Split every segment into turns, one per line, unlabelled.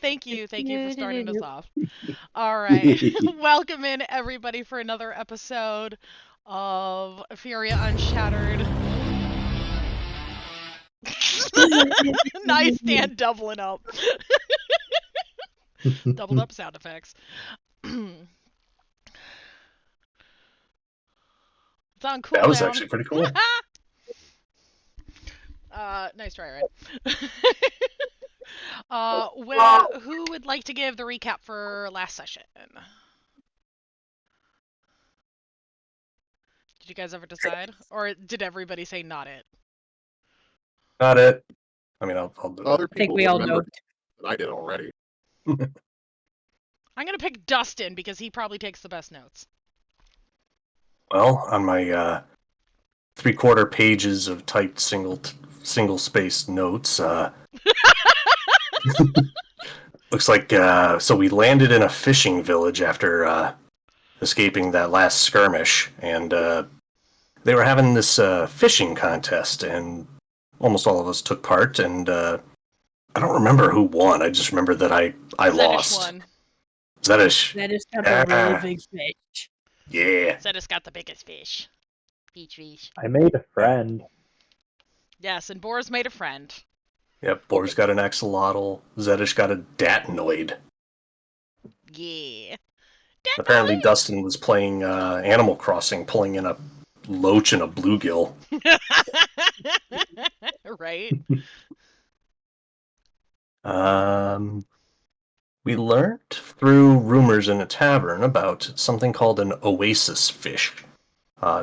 Thank you for starting us off. All right, welcome in everybody for another episode of Efferia Unshattered. Nice stand doubling up. Doubled up sound effects. It's on
That was
cooldown.
actually pretty cool.
Nice try, right? Who would like to give the recap for last session? Did you guys ever decide? Or did everybody say not it?
Not it. I mean, I'll do
Other
it.
I think
people
we all
remember
know.
than I did already.
I'm gonna pick Dustin because he probably takes the best notes.
Well, on my 3/4 pages of typed single spaced notes, looks like so we landed in a fishing village after escaping that last skirmish, and they were having this fishing contest, and almost all of us took part, and I don't remember who won. I just remember that I
Zedish
lost.
won.
Zedish.
That is got a really big fish.
Yeah.
Zedish got the biggest fish. Beach fish.
I made a friend.
Yes, and Boris made a friend.
Yep, Boar's got an axolotl. Zedish got a datinoid.
Yeah.
Apparently Dustin was playing Animal Crossing, pulling in a loach and a bluegill.
Right?
We learned through rumors in a tavern about something called an oasis fish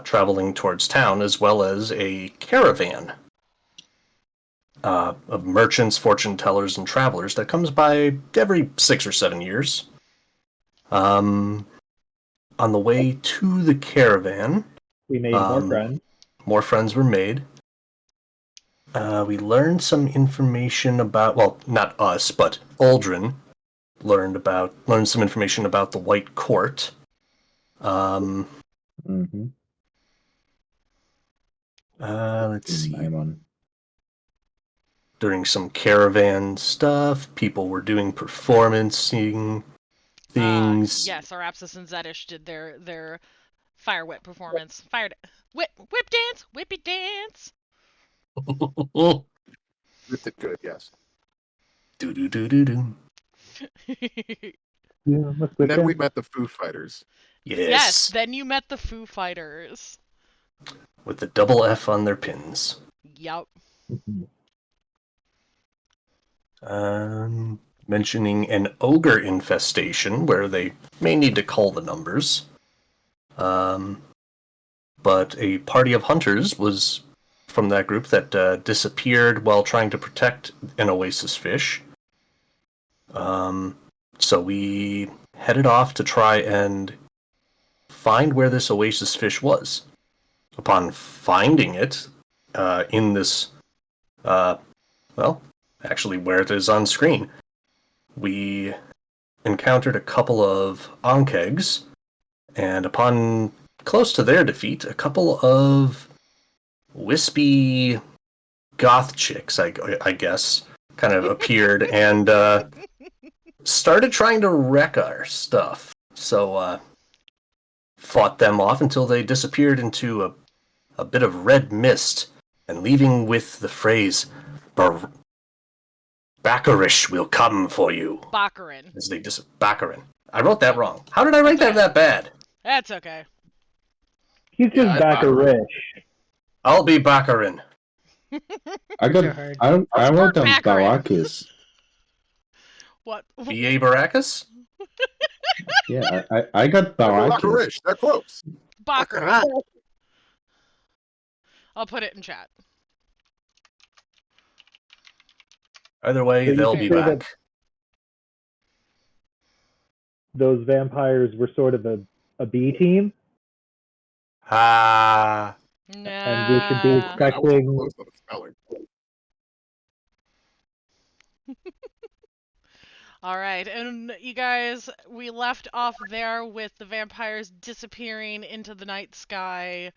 traveling towards town, as well as a caravan of merchants, fortune tellers, and travelers that comes by every 6 or 7 years. On the way to the caravan,
We made more friends.
more friends were made. We learned some information about, well, not us, but Aldrin learned some information about the White Court.
Mm-hmm.
Let's see.
I'm on.
During some caravan stuff, people were doing performancing things.
Yes, our Apsis and Zedish did their fire whip performance. Whip dance, whippy dance.
Ripped it good, yes.
Do do do do do.
Yeah, let's
And then
look
we
at-
met the Foo Fighters.
Yes.
Then you met the Foo Fighters.
With the double F on their pins.
Yup.
Mentioning an ogre infestation where they may need to call the numbers. But a party of hunters was from that group that disappeared while trying to protect an oasis fish. So we headed off to try and find where this oasis fish was. Upon finding it in this, well, actually where it is on screen, we encountered a couple of ankhegs, and upon close to their defeat, a couple of wispy goth chicks, I guess, kind of appeared and started trying to wreck our stuff. So, fought them off until they disappeared into a bit of red mist, and leaving with the phrase, Bakarish will come for you.
Baccarin.
As they Baccarin. I wrote that wrong. How did I write that bad?
That's okay.
He's just
Yeah,
back a rich.
I'll be Baccarin.
I got.
hard.
I wrote down
Baccarin.
Balakis.
What?
B.A. Baracus?
Yeah, I got Balakis.
Rich, they're close.
Baccarin. I'll put it in chat.
Either way,
So you
they'll
can
be
say
back.
that those vampires were sort of a B team,
Ah.
Nah.
and we should be
I was
expecting.
close on the spelling.
All right, and you guys, we left off there with the vampires disappearing into the night sky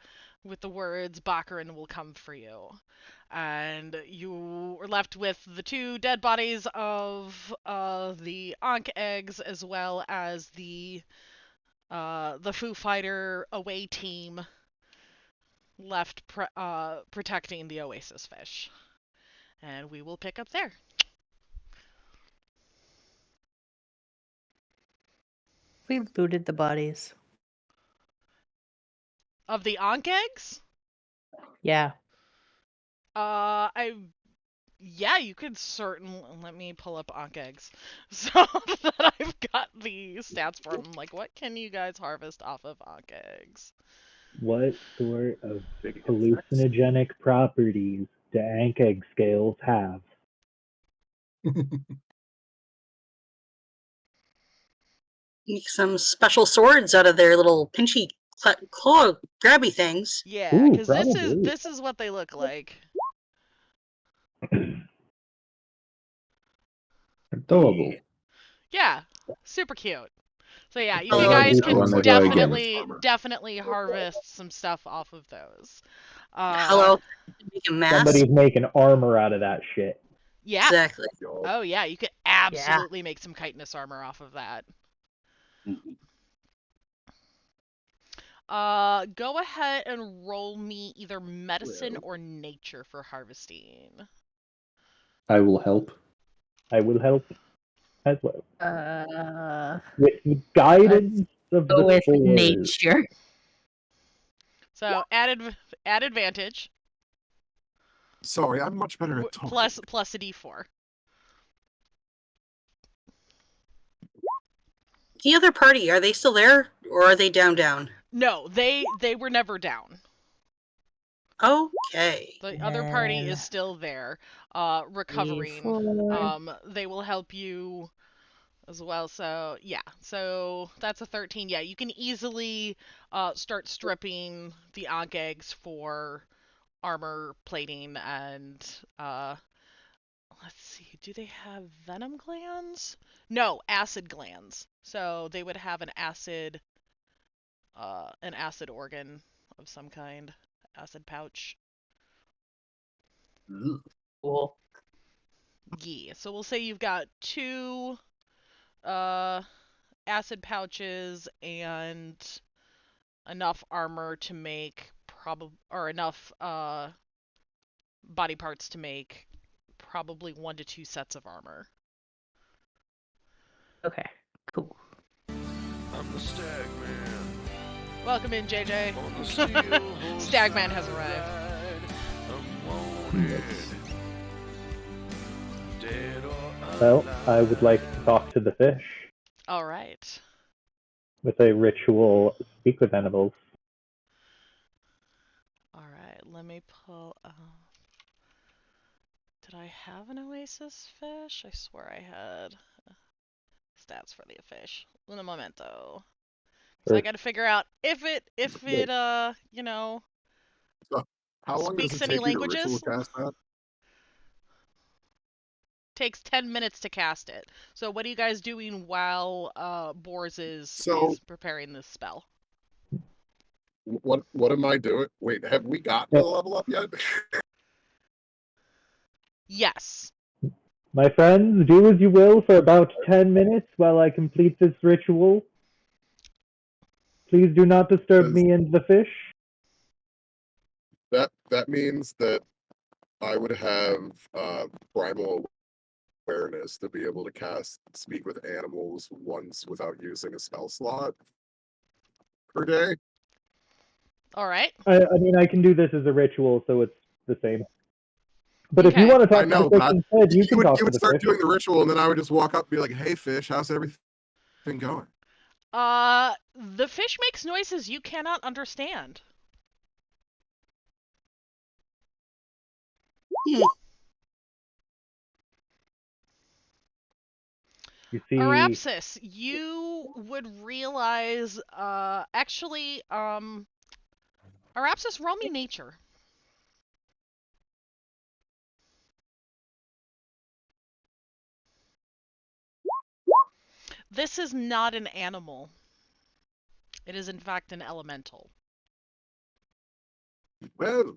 with the words "Baccarin will come for you." And you were left with the 2 dead bodies of the Ankh eggs, as well as the Foo Fighter away team left protecting the oasis fish. And we will pick up there.
We looted the bodies.
Of the Ankh eggs?
Yeah.
Yeah, you could certainly. Let me pull up Ankh eggs so that I've got the stats for them. Like, what can you guys harvest off of Ankh eggs?
What sort of
Big insects.
hallucinogenic properties do ankheg scales have?
Make some special swords out of their little pinchy claw grabby things.
Yeah,
Ooh,
because
probably.
this is what they look like.
Adorable.
Yeah, super cute. So yeah, you
Oh,
guys
this
can
one I go again.
definitely harvest some stuff off of those.
Hello, make a mask.
Somebody's making armor out of that shit.
Yeah.
Exactly.
Yo.
Oh yeah, you could absolutely make some chitinous armor off of that. Go ahead and roll me either medicine or nature for harvesting.
I will help.
I will help as well. With the guidance of
Go
the
with
Force.
nature.
So add advantage
Sorry, I'm much better at talking.
plus a d4.
The other party, are they still there, or are they down?
No, they were never down.
Okay.
The other party is still there, recovering. They will help you as well. So yeah, so that's a 13. Yeah, you can easily start stripping the Ankh eggs for armor plating and let's see, do they have venom glands? No, acid glands. So they would have an acid organ of some kind, acid pouch.
Cool.
Yeah, so we'll say you've got 2 acid pouches and enough armor to make enough body parts to make probably 1 to 2 sets of armor.
Okay, cool.
I'm the Stag Man.
Welcome in, JJ.
On the steel
Stagman has arrived.
side, I'm wanted. Dead or
Well,
alive.
I would like to talk to the fish
All right.
with a ritual speak with animals.
All right, let me pull up. Did I have an oasis fish? I swear I had stats for the fish. Un momento. So I got to figure out if it you know,
How long does
speaks
it
any
take you to ritual
languages?
cast that?
Takes 10 minutes to cast it. So what are you guys doing while Bors is preparing this spell?
What am I doing? Wait, have we gotten the level up yet?
Yes.
My friends, do as you will for about 10 minutes while I complete this ritual. Please do not disturb me and the fish.
That means that I would have primal awareness to be able to cast speak with animals once without using a spell slot per day.
All right.
I mean, I can do this as a ritual, so it's the same. But if you
Okay.
want to talk
I
to
know,
the fish
but
instead, you can talk
you
to
would
the
start
fish.
doing the ritual, and then I would just walk up and be like, "Hey, fish, how's everything going?"
The fish makes noises you cannot understand.
You see,
Arapsis, you would realize, actually, Arapsis, roll me nature. This is not an animal. It is, in fact, an elemental.
Well,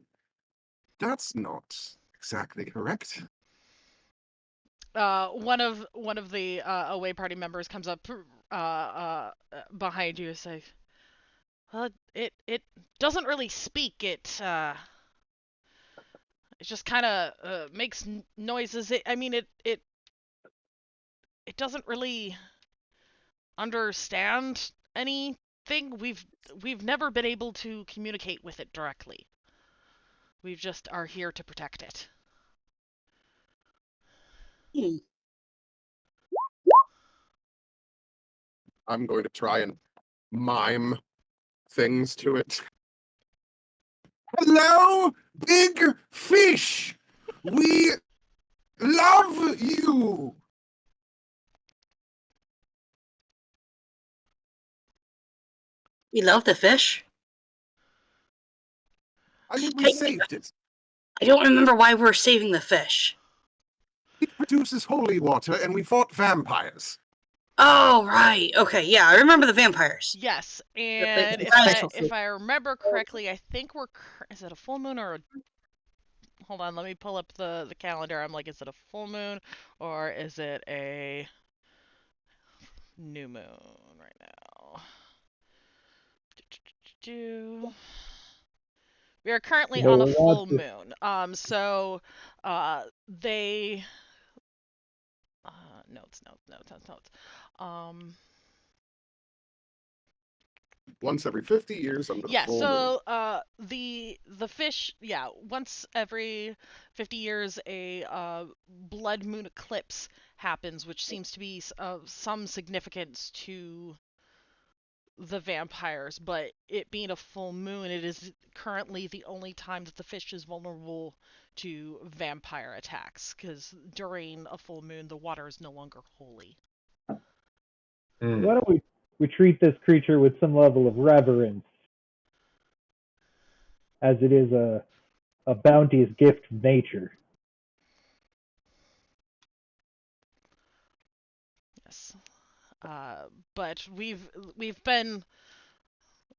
that's not exactly correct.
One of the away party members comes up behind you and says, "Well, it doesn't really speak. It just kind of makes noises. It doesn't really understand anything. We've never been able to communicate with it directly. We just are here to protect it."
Hmm.
I'm going to try and mime things to it. Hello, big fish! We love you!
We love the fish.
I mean, we
Hey,
saved it.
I don't remember why we're saving the fish.
It produces holy water, and we fought vampires.
Oh, right. Okay, yeah, I remember the vampires.
Yes,
The
and
special
if
food.
I remember correctly, I think is it a full moon or a hold on, let me pull up the calendar. I'm like, is it a full moon or is it a new moon right now? We are currently on a full moon. So they notes.
Once every 50 years under the
Yeah,
full moon.
so the fish, yeah, once every 50 years a blood moon eclipse happens, which seems to be of some significance to the vampires, but it being a full moon, it is currently the only time that the fish is vulnerable to vampire attacks, because during a full moon the water is no longer holy.
Why don't we treat this creature with some level of reverence, as it is a bounteous gift from nature.
Yes. But we've been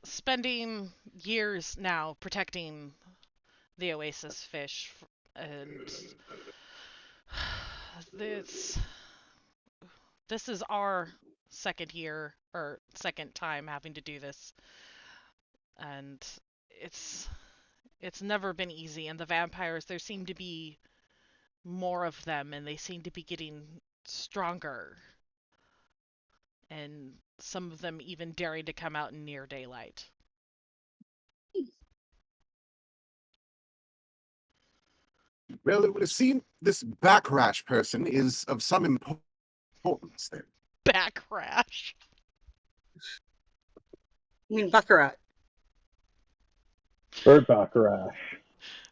spending years now protecting the oasis fish, and this is our second year or second time having to do this, and it's never been easy. And the vampires, there seem to be more of them, and they seem to be getting stronger, and some of them even daring to come out in near daylight.
Well, it would seem this backrash person is of some importance then.
Backrash.
You mean Baccarat?
Burt Bacharach.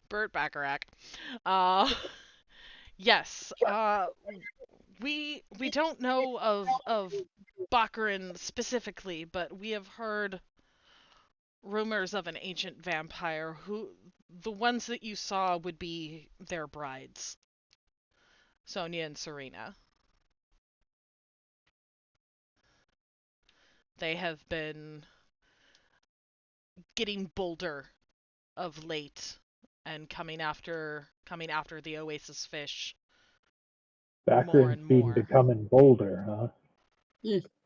Burt Bacharach. Yes. We don't know of Baccarin specifically, but we have heard rumors of an ancient vampire who the ones that you saw would be their brides, Sonia and Serena. They have been getting bolder of late and coming after the oasis fish more and
Baccarin's been
more.
becoming bolder, huh?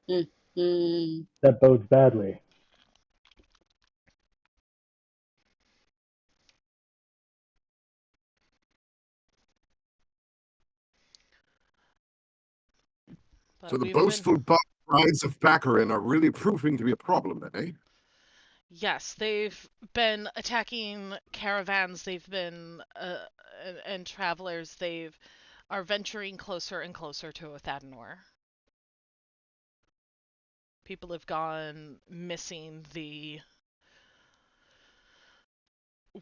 Mm.
That bodes badly.
But
So the
we've been
boastful brides of Baccarin are really proving to be a problem then, eh?
Yes, they've been attacking caravans. They've been and travelers. They've are venturing closer and closer to Orthad. People have gone missing.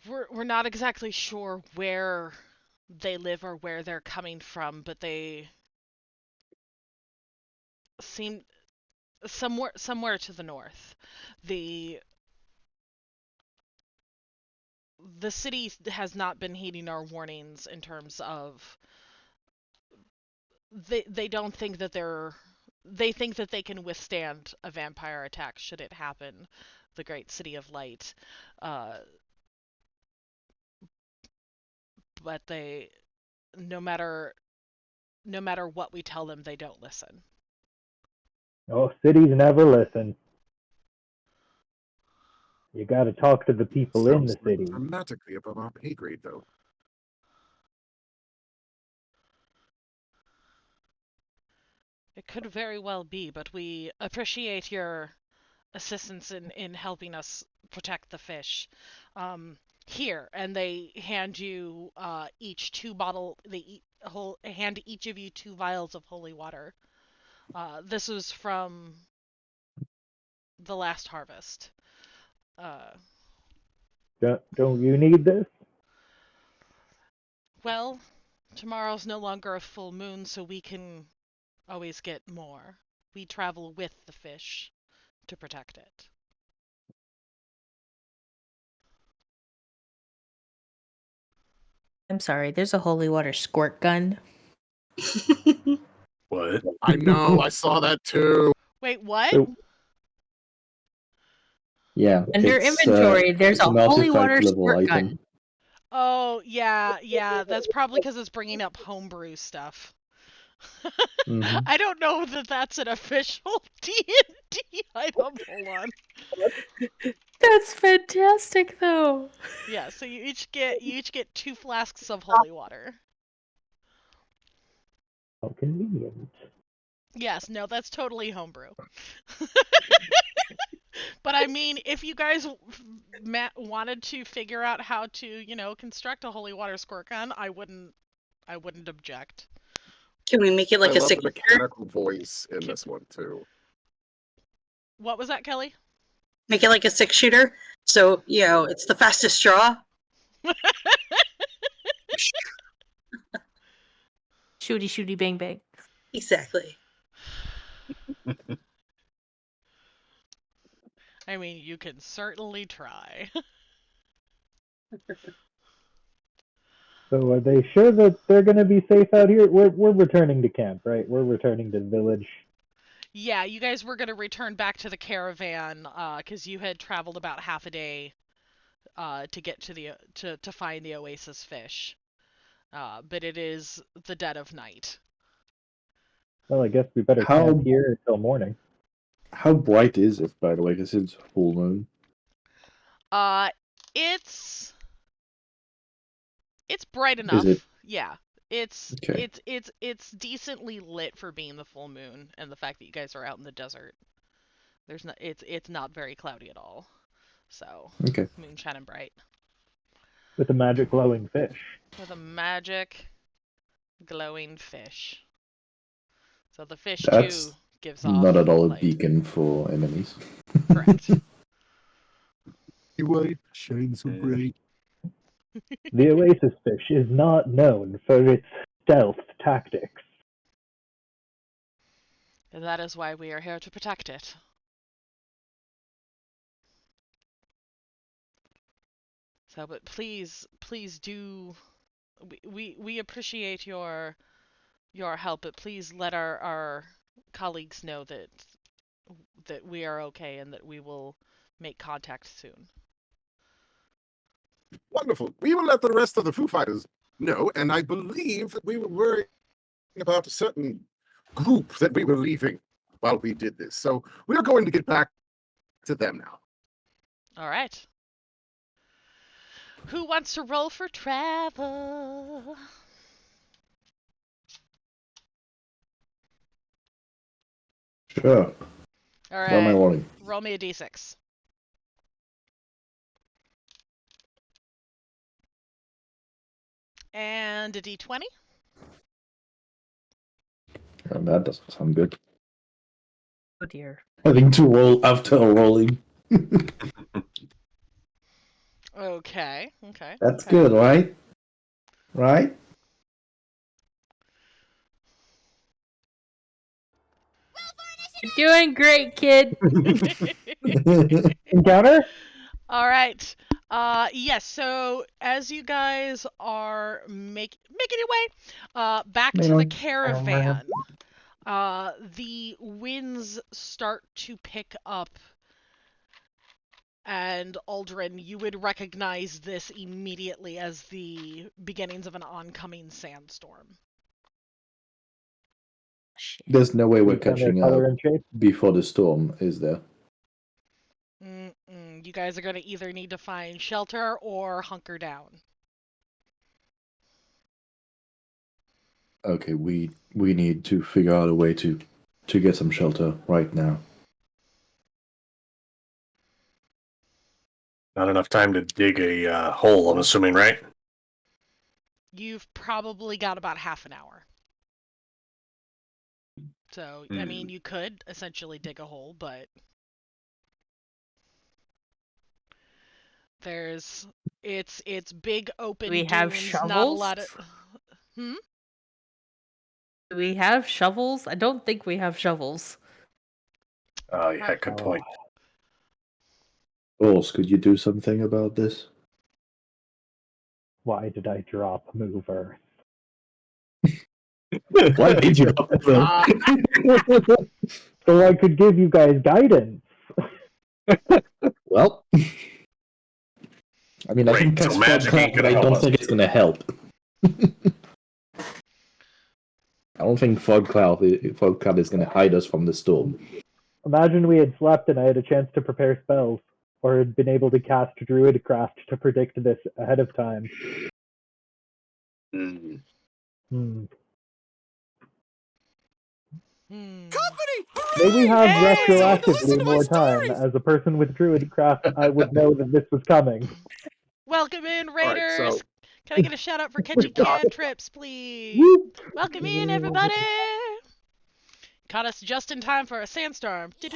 We're not exactly sure where they live or where they're coming from, but they seem somewhere to the north. The city has not been heeding our warnings in terms of they don't think that they think that they can withstand a vampire attack should it happen, the great city of light, but no matter what we tell them, they don't listen.
Oh, cities never listen. You got to talk to the people in the
Sounds like
city.
dramatically above our pay grade, though.
It could very well be, but we appreciate your assistance in helping us protect the fish. Here, and they hand you each hand each of you 2 vials of holy water. This was from the last harvest.
Don't you need this?
Well, tomorrow's no longer a full moon, so we can always get more. We travel with the fish to protect it.
I'm sorry, there's a holy water squirt gun.
What?
I know, I saw that too.
Wait, what?
So,
Yeah.
Under
it's,
inventory, there's
it's
a
an
holy
artifact
water
level
squirt
item.
gun.
Oh, yeah. That's probably because it's bringing up homebrew stuff.
Mhm.
I don't know that that's an official D&D item. Hold on.
That's fantastic, though.
Yeah, so you each get 2 flasks of holy water.
how convenient.
Yes, no, that's totally homebrew. But I mean, if you guys wanted to figure out how to, construct a holy water squirt gun, I wouldn't object.
Can we make it like
I
a
love the
signature?
mechanical voice in this one too.
What was that, Kelly?
Make it like a 6-shooter. So, it's the fastest straw.
Shooty, shooty, bang, bang.
Exactly.
I mean, you can certainly try.
So are they sure that they're going to be safe out here? We're returning to camp, right? We're returning to the village.
Yeah, you guys were going to return back to the caravan because you had traveled about half a day to get to find the oasis fish. But it is the dead of night.
Well, I guess we better camp here until morning.
How bright is it, by the way? Because it's full moon.
It's bright enough.
Is it?
Yeah. It's
Okay.
it's decently lit for being the full moon and the fact that you guys are out in the desert. It's not very cloudy at all. So,
Okay.
moonshine and bright.
With a magic glowing fish.
With a magic glowing fish. So the fish
That's
too gives off
not at all a
light.
beacon for enemies.
Correct.
White shines so bright.
The oasis fish is not known for its stealth tactics.
And that is why we are here to protect it. So, but please do. We appreciate your help, but please let our colleagues know that we are okay and that we will make contact soon.
Wonderful. We will let the rest of the Foo Fighters know, and I believe that we were worrying about a certain group that we were leaving while we did this. So we are going to get back to them now.
All right. Who wants to roll for travel?
Sure.
All
What am I
right.
rolling?
Roll me a d6. And a d20.
That doesn't sound good.
Oh dear.
Having to roll after rolling.
Okay.
That's good, right? Right?
You're doing great, kid.
Encounter?
All right. Yes. So as you guys are making your way back to the caravan, the winds start to pick up And Aldrin, you would recognize this immediately as the beginnings of an oncoming sandstorm.
There's no way we're
Based on their
catching
color
up
and shape.
before the storm, is there?
You guys are going to either need to find shelter or hunker down.
Okay, we need to figure out a way to get some shelter right now.
Not enough time to dig a hole, I'm assuming, right?
You've probably got about half an hour. So, I mean, you could essentially dig a hole, but it's big open
Do we
dunes,
have shovels?
not a lot of
Do we have shovels? I don't think we have shovels.
Oh, yeah, good point.
Ors, could you do something about this?
Why did I drop mover?
Why did you not?
So I could give you guys guidance.
Well, I mean, I can
Great, so
cast
magic
Fog
ain't
Cloud, but
gonna
I
help
don't
us.
think it's gonna help. I don't think Fog Cloud is gonna hide us from the storm.
Imagine we had slept and I had a chance to prepare spells, or had been able to cast Druidcraft to predict this ahead of time.
Mm.
May we have
Hey!
retroactively more time. As a person with Druidcraft, I would know that this was coming.
Welcome in,
Alright,
Raiders!
so
Can I get a shout out for catching
got-
cantrips, please? Welcome in, everybody! Caught us just in time for a sandstorm.
So,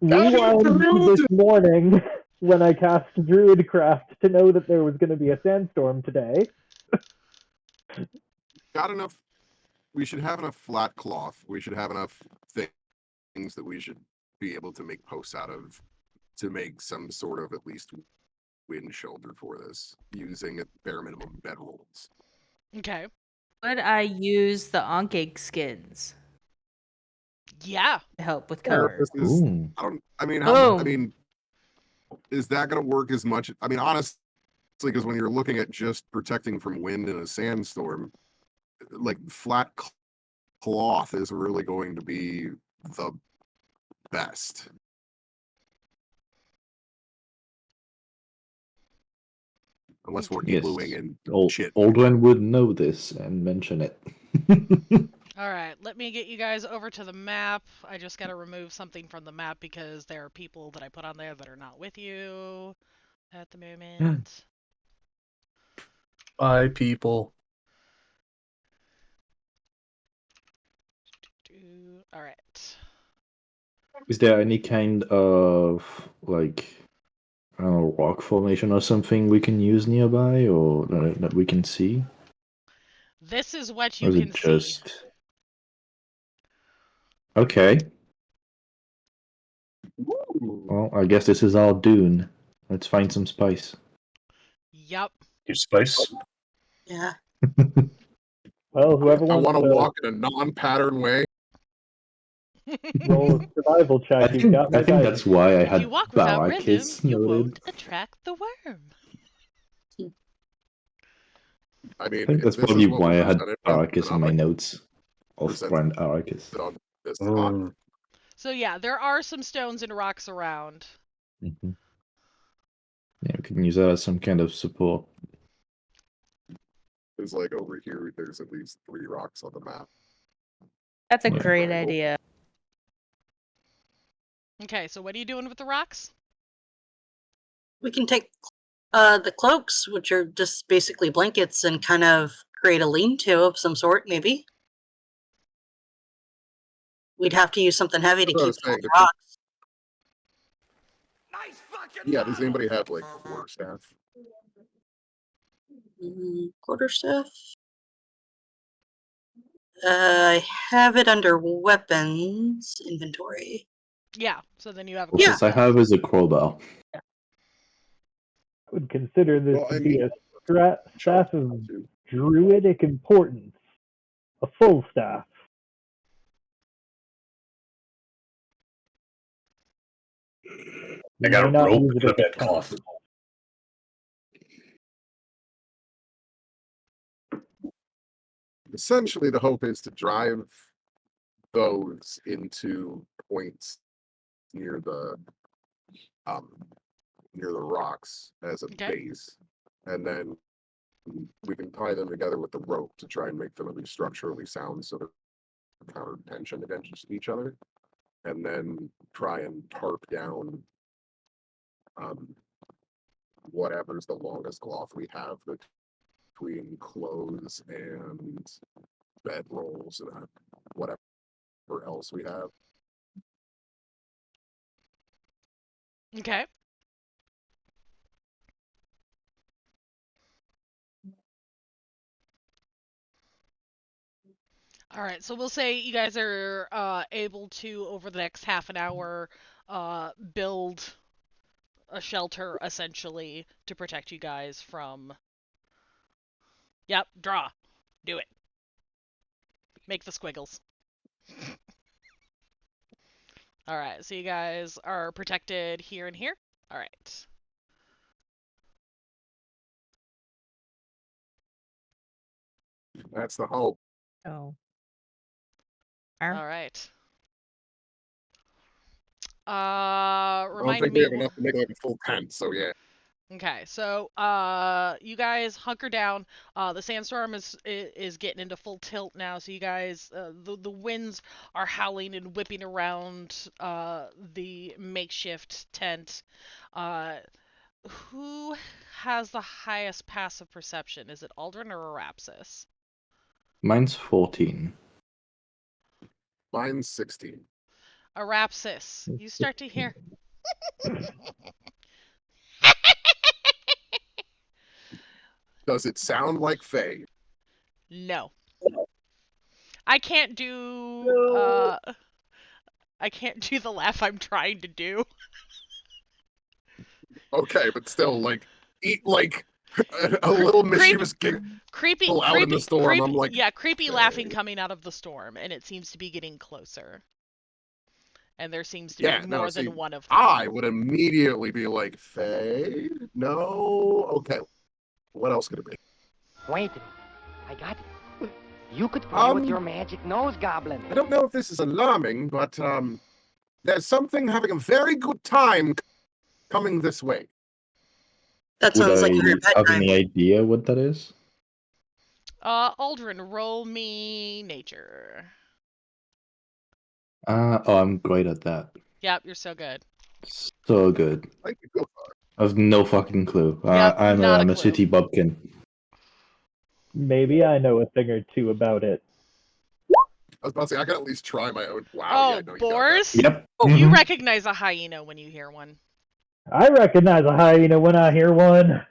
rewind to this morning when I cast Druidcraft to know that there was going to be a sandstorm today.
got enough. We should have enough flat cloth. We should have enough things that we should be able to make posts out of to make some sort of at least wind shelter for this, using at bare minimum bedrolls.
Okay.
Would I use the ankheg skins
Yeah.
to help with
Yeah,
cover?
this is,
Ooh.
I mean,
Boom.
is that going to work as much? I mean, honestly, because when you're looking at just protecting from wind in a sandstorm, like flat cloth is really going to be the best. Unless we're
Yes,
iglooing and shit.
Aldrin would know this and mention it.
Alright, let me get you guys over to the map. I just gotta remove something from the map because there are people that I put on there that are not with you at the moment.
Bye, people.
Alright.
Is there any kind of, like, I don't know, rock formation or something we can use nearby, or that we can see?
This is what
Or
you
is
can
it
see.
just... Okay. Well, I guess this is our dune. Let's find some spice.
Yup.
Your spice?
Yeah.
Well, whoever
I
wants
want to
to
walk in a non-pattern way.
roll a survival check, you've got my
I think
guidance.
that's why I
If
had
you walk without rhythm,
Barakis
you
noted.
won't attract the worm.
I mean,
I think
if
that's
this
probably
is what
why
we're
I had
presented with,
Barakis
then
in
I'm
my
gonna
notes of
present
Brand Arakis.
it on this spot.
So yeah, there are some stones and rocks around.
Mm-hmm. Yeah, we can use that as some kind of support.
It's like over here, there's at least 3 rocks on the map.
That's a
Yeah.
great idea.
Okay, so what are you doing with the rocks?
We can take the cloaks, which are just basically blankets, and kind of create a lean-to of some sort, maybe. We'd have to use something heavy to
That's what I
keep
was saying,
the rocks.
Yeah, does anybody have like a quarterstaff?
Quarterstaff? I have it under weapons inventory.
Yeah, so then you have a
Because I have is a crowbar.
I would consider this
Well,
to
I
be
mean,
a staff of druidic importance. A full staff.
I got a
May not
rope
use it
and a
as a
bedcloth.
Essentially, the hope is to drive those into points near the um near the rocks as a
Okay.
base, and then we can tie them together with the rope to try and make them at least structurally sound so they're counter tension against each other, and then try and tarp down whatever's the longest cloth we have between clothes and bedrolls and whatever else we have.
Okay. All right, so we'll say you guys are able to, over the next half an hour, build a shelter, essentially, to protect you guys from... Yep, draw. Do it. Make the squiggles. All right, so you guys are protected here and here. All right.
That's the hope.
Oh.
All right.
I don't
Remind
think we
me.
have enough to make like a full tent, so yeah.
Okay, so you guys hunker down. The sandstorm is getting into full tilt now, so you guys, the winds are howling and whipping around the makeshift tent. Who has the highest passive perception? Is it Aldrin or Arapsis?
Mine's 14.
Mine's 16.
Arapsis, you start to hear.
Does it sound like Faye?
No. I can't do I can't do the laugh I'm trying to do.
Okay, but still, like, eat like a little mischievous giggle
Creepy
out in the storm. I'm like,
yeah, creepy
Faye.
laughing coming out of the storm, and it seems to be getting closer. And there seems to be
Yeah, no,
more
see,
than one of them.
I would immediately be like, Faye? No? Okay. What else could it be?
Wait a minute. I got it. You could play with your magic nose, Goblin.
I don't know if this is alarming, but there's something having a very good time coming this way.
That
Would
sounds like
I
your
have
bedtime.
any idea what that is?
Aldrin, roll me nature.
Oh, I'm great at that.
Yep, you're so good.
So good.
Thank you, go far.
I have no fucking clue.
Yep,
I'm
not a
a
clue.
city bumpkin.
Maybe I know a thing or two about it.
I was about to say, I can at least try my own. Wow,
Oh,
yeah, no, you got that.
boars?
Yep.
You
Mhm.
recognize a hyena when you hear one.
I recognize a hyena when I hear one.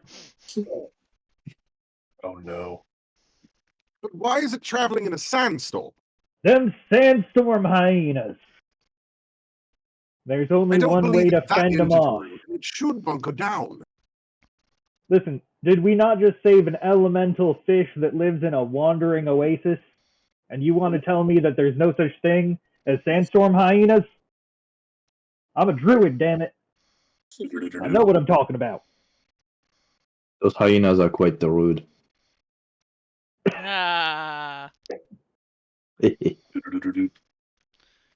Oh no.
But why is it traveling in a sandstorm?
Them sandstorm hyenas. There's
I
only
don't
one way
believe
to
it's that
fend them off.
integral. It should bunker down.
Listen, did we not just save an elemental fish that lives in a wandering oasis? And you want to tell me that there's no such thing as sandstorm hyenas? I'm a druid, damn it. I know what I'm talking about.
Those hyenas are quite the rude.
Ah.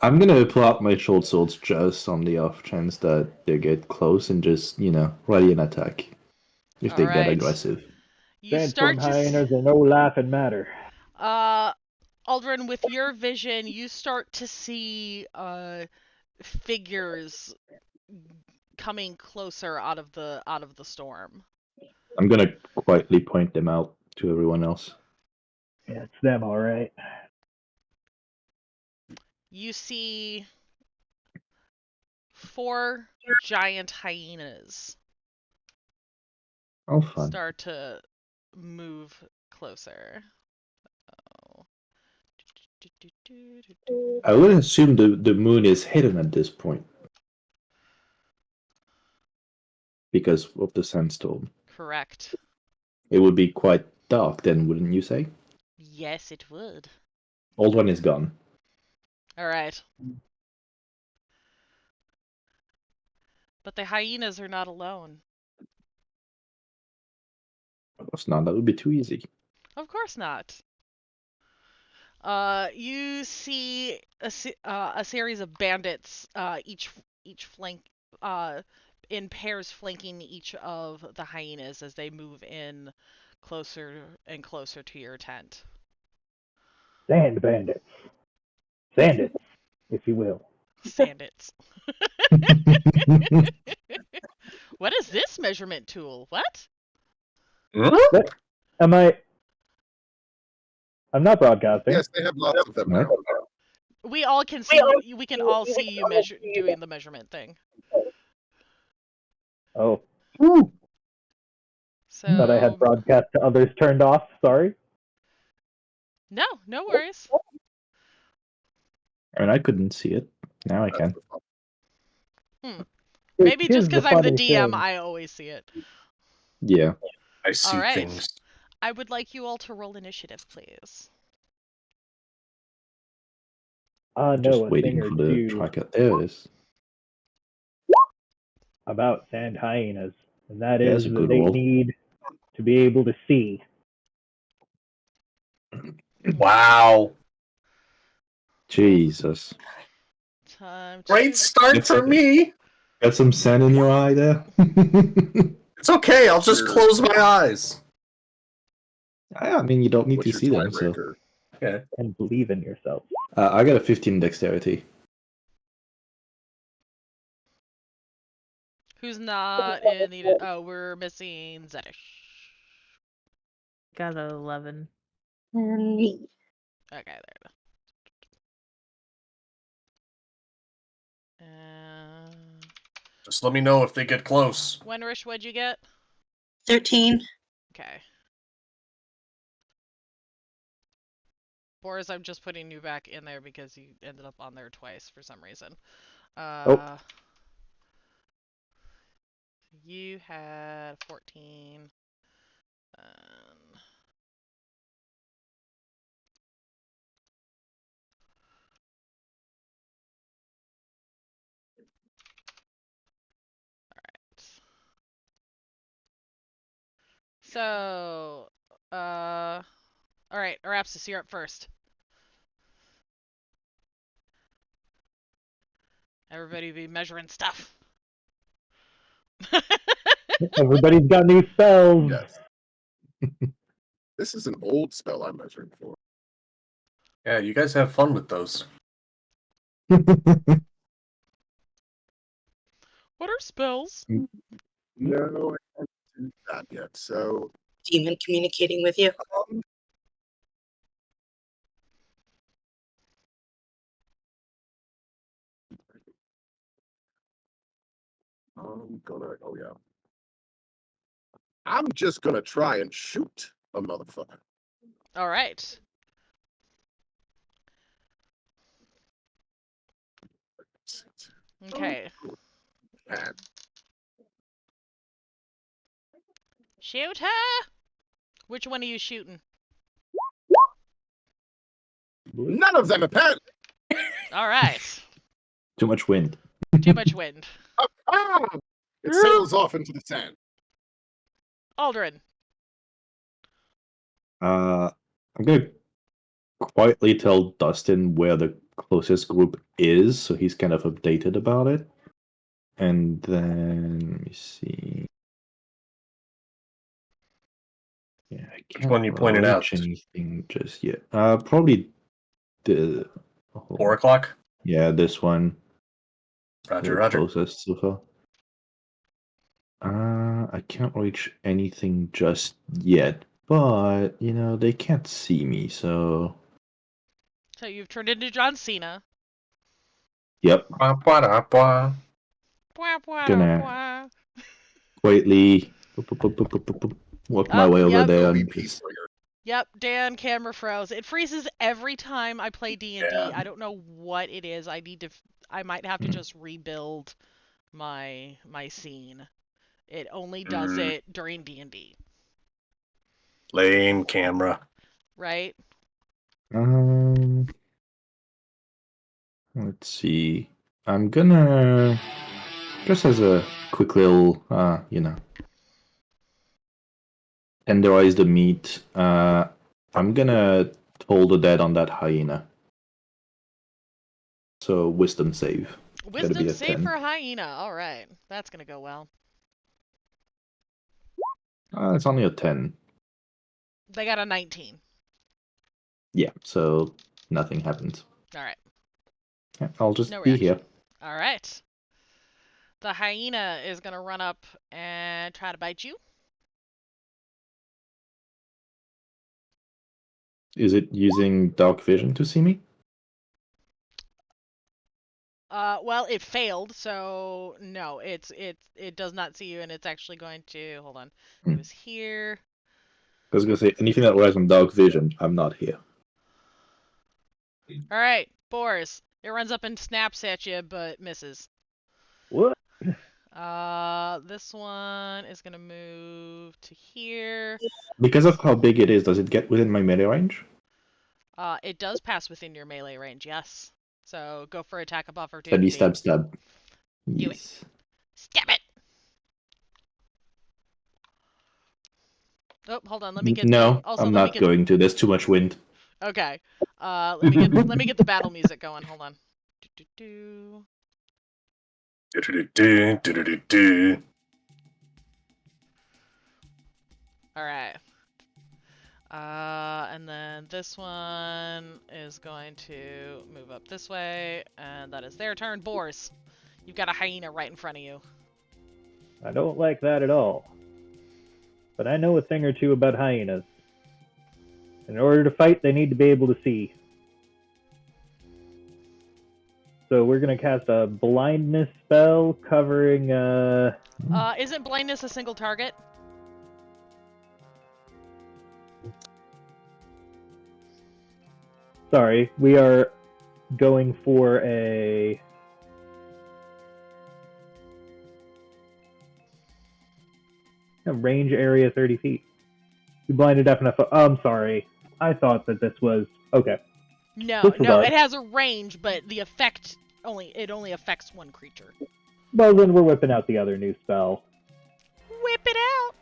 I'm gonna pull out my short swords just on the off chance that they get close and just, ready an attack. If they get
Alright.
aggressive.
You
Sandstorm
start to
hyenas are no laughing matter.
Aldrin, with your vision, you start to see figures coming closer out of the storm.
I'm gonna quietly point them out to everyone else.
Yeah, it's them, all right.
You see 4 giant hyenas
Oh, fun.
start to move closer. Oh.
I would assume the moon is hidden at this point. Because of the sandstorm.
Correct.
It would be quite dark then, wouldn't you say?
Yes, it would.
Old one is gone.
All right. But the hyenas are not alone.
Of course not. That would be too easy.
Of course not. You see a series of bandits, each flank, in pairs flanking each of the hyenas as they move in closer and closer to your tent.
Sand bandits. Sandits, if you will.
Sandits. What is this measurement tool? What?
Am I? I'm not broadcasting.
Yes, they have lots of them now.
We all can see. We can all see you doing the measurement thing.
Oh.
So.
Thought I had broadcast to others turned off. Sorry.
No, no worries.
And I couldn't see it. Now I can.
Maybe just because I'm the
funny
DM,
thing.
I always see it.
Yeah.
I see
All right.
things.
I would like you all to roll initiative, please.
I
Just
know a
waiting
thing or
for the
two
tracker. There it is.
about sand hyenas, and that
There's
is
a
that
good
they
roll.
need to be able to see.
Wow.
Jesus.
Time to...
Great start
It's
for
okay.
me.
Got some sand in your eye there?
It's okay. I'll just close my eyes.
I mean, you don't need
What's
to
your
see them, so.
tiebreaker?
Okay.
And believe in yourself.
I got a 15 dexterity.
Who's not in the... Oh, we're missing Zedish.
Got an 11.
And me.
Okay, there we go.
Just let me know if they get close.
Wenrish, what'd you get?
13.
Okay. Boris, I'm just putting you back in there because you ended up on there twice for some reason. You had 14. So, alright, Arapsis, you're up first. Everybody be measuring stuff.
Everybody's got new spells.
Yes. This is an old spell I'm measuring for.
Yeah, you guys have fun with those.
What are spells?
No, I can't do that yet. So,
Demon communicating with you.
I'm gonna. Oh yeah. I'm just gonna try and shoot a motherfucker.
All right. Okay.
And
Shoot her! Which one are you shooting?
none of them apparently.
All right.
Too much wind.
Too much wind.
It sails off into the sand.
Aldrin.
I'm gonna quietly tell Dustin where the closest group is, so he's kind of updated about it. And then let me see. Yeah, I can't
one you pointed out?
reach anything just yet. Probably the
4 o'clock?
Yeah, this one.
Roger,
The
roger.
closest so far. I can't reach anything just yet, but you know they can't see me, so.
So you've turned into John Cena.
Yep.
Gonna
Gonna quietly work my way over there and just.
Yep, Dan, camera froze. It freezes every time I play D&D.
Yeah.
I don't know what it is. I might have to just rebuild my scene. It only does it during D&D.
Lame camera.
Right?
Let's see. I'm gonna just as a quick little, tenderize the meat. I'm gonna toll the dead on that hyena. So wisdom save. Gotta be
Wisdom
a
save
10.
for a hyena. All right, that's gonna go well.
It's only a 10.
They got a 19.
Yeah, so nothing happens.
All right.
Yeah, I'll just
No
be
reaction.
here.
All right. The hyena is gonna run up and try to bite you.
Is it using dark vision to see me?
Well, it failed, so no, it does not see you, and it's actually going to hold on. It was here.
I was gonna say anything that relies on dark vision, I'm not here.
All right, Boris. It runs up and snaps at you, but misses.
What?
This one is gonna move to here.
Because of how big it is, does it get within my melee range?
It does pass within your melee range, yes. So go for attack of
Stabby
opportunity.
stab.
Do it.
Yes.
Stab it. Oh, hold on. Let me get
No,
the. Also,
I'm
let me
not
get.
going to. There's too much wind.
Okay. Let me get the battle music going. Hold on. Do.
Do-do-do-do,
All right. And then this one is going to move up this way, and that is their turn. Boars, you've got a hyena right in front of you.
I don't like that at all. But I know a thing or two about hyenas. In order to fight, they need to be able to see. So we're gonna cast a blindness spell covering
Isn't blindness a single target?
Sorry, we are going for a range area 30 feet. You blinded deaf enough. Oh, I'm sorry. I thought that this was okay.
No,
Disregard.
it has a range, but the effect only affects one creature.
Well, then we're whipping out the other new spell.
Whip it out.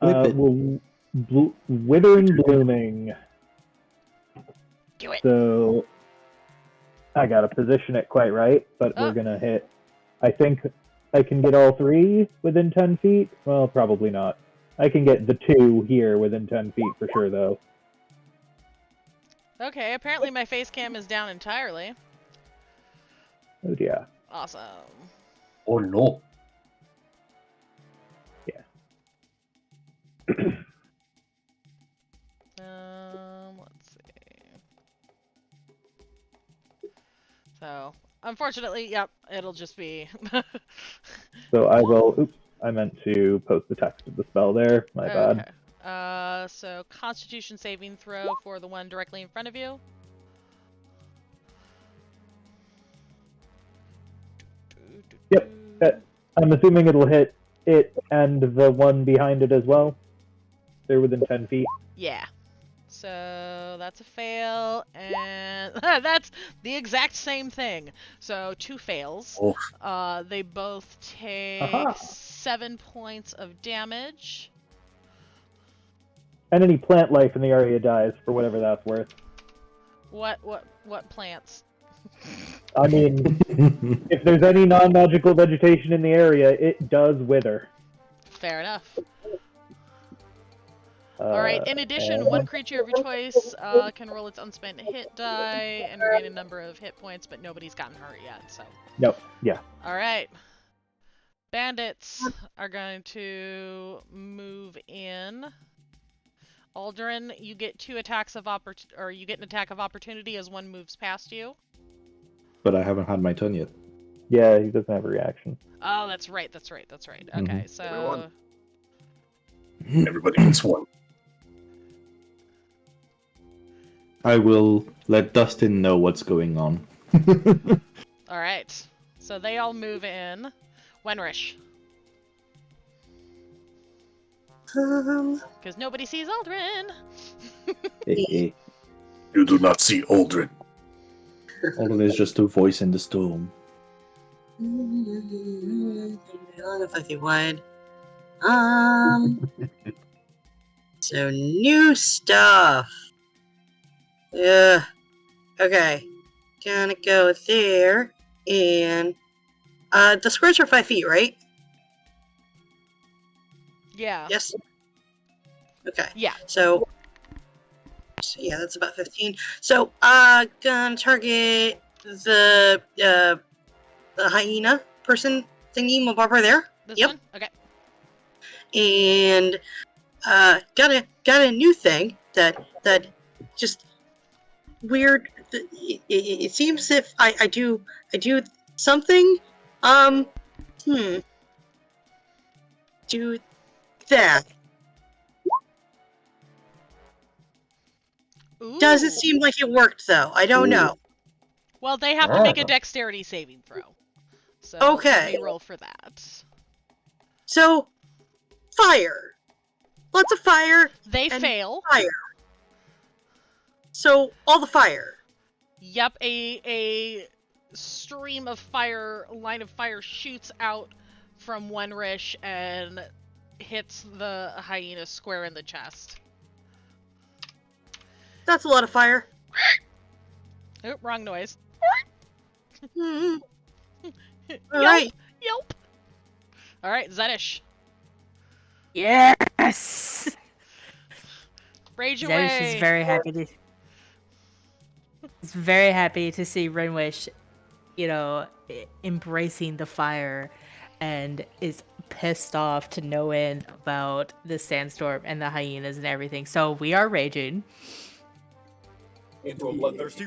Whip it.
Withering Blooming.
Do it.
So I gotta position it quite right, but we're gonna hit. I think I can get all three within 10 feet. Well, probably not. I can get the two here within 10 feet for sure, though.
Okay, apparently my face cam is down entirely.
Oh dear.
Awesome.
Oh no.
Yeah.
Let's see. So, unfortunately, yep, it'll just be.
So I will. Oops, I meant to post the text of the spell there. My bad.
Okay. So Constitution saving throw for the one directly in front of you.
Yep. I'm assuming it'll hit it and the one behind it as well. They're within 10 feet.
Yeah. So that's a fail, and that's the exact same thing. So 2 fails.
Oh.
They both take
Aha.
7 points of damage.
And any plant life in the area dies for whatever that's worth.
What plants?
I mean, if there's any non-magical vegetation in the area, it does wither.
Fair enough. Alright, in addition, one creature of your choice can roll its unspent hit die and regain a number of hit points, but nobody's gotten hurt yet, so.
Nope. Yeah.
Alright. Bandits are going to move in. Aldrin, you get 2 attacks of you get an attack of opportunity as one moves past you.
But I haven't had my turn yet.
Yeah, he doesn't have a reaction.
Oh, that's right. Okay, so
Everybody gets one.
I will let Dustin know what's going on.
alright. So they all move in. Wenrish. Because nobody sees Aldrin.
You
You do not see Aldrin.
All it is just a voice in the storm.
long and 5 feet wide. So new stuff. Yeah. Okay. Gonna go there. And the squares are 5 feet, right?
Yeah.
Yes. Okay.
Yeah.
So yeah, that's about 15. So gonna target the hyena person thingy mobarbara there.
This
Yep.
one? Okay.
And got a new thing that just weird. It seems if I do something, do that.
Ooh.
Doesn't seem like it worked though. I don't know.
Well, they have to make a dexterity saving throw. So
Okay.
let me roll for that.
So fire, lots of fire.
They
and
fail.
Fire. So all the fire.
Yep, a stream of fire, line of fire shoots out from one Rish and hits the hyena square in the chest.
That's a lot of fire.
Oh, wrong noise.
All
Yelp,
right.
Yelp. All right, Zedish.
Yes.
Rage
Zedish
away.
is very happy to. He's very happy to see Rinwish, embracing the fire, and is pissed off to no end about the sandstorm and the hyenas and everything. So we are raging.
Into a bloodthirsty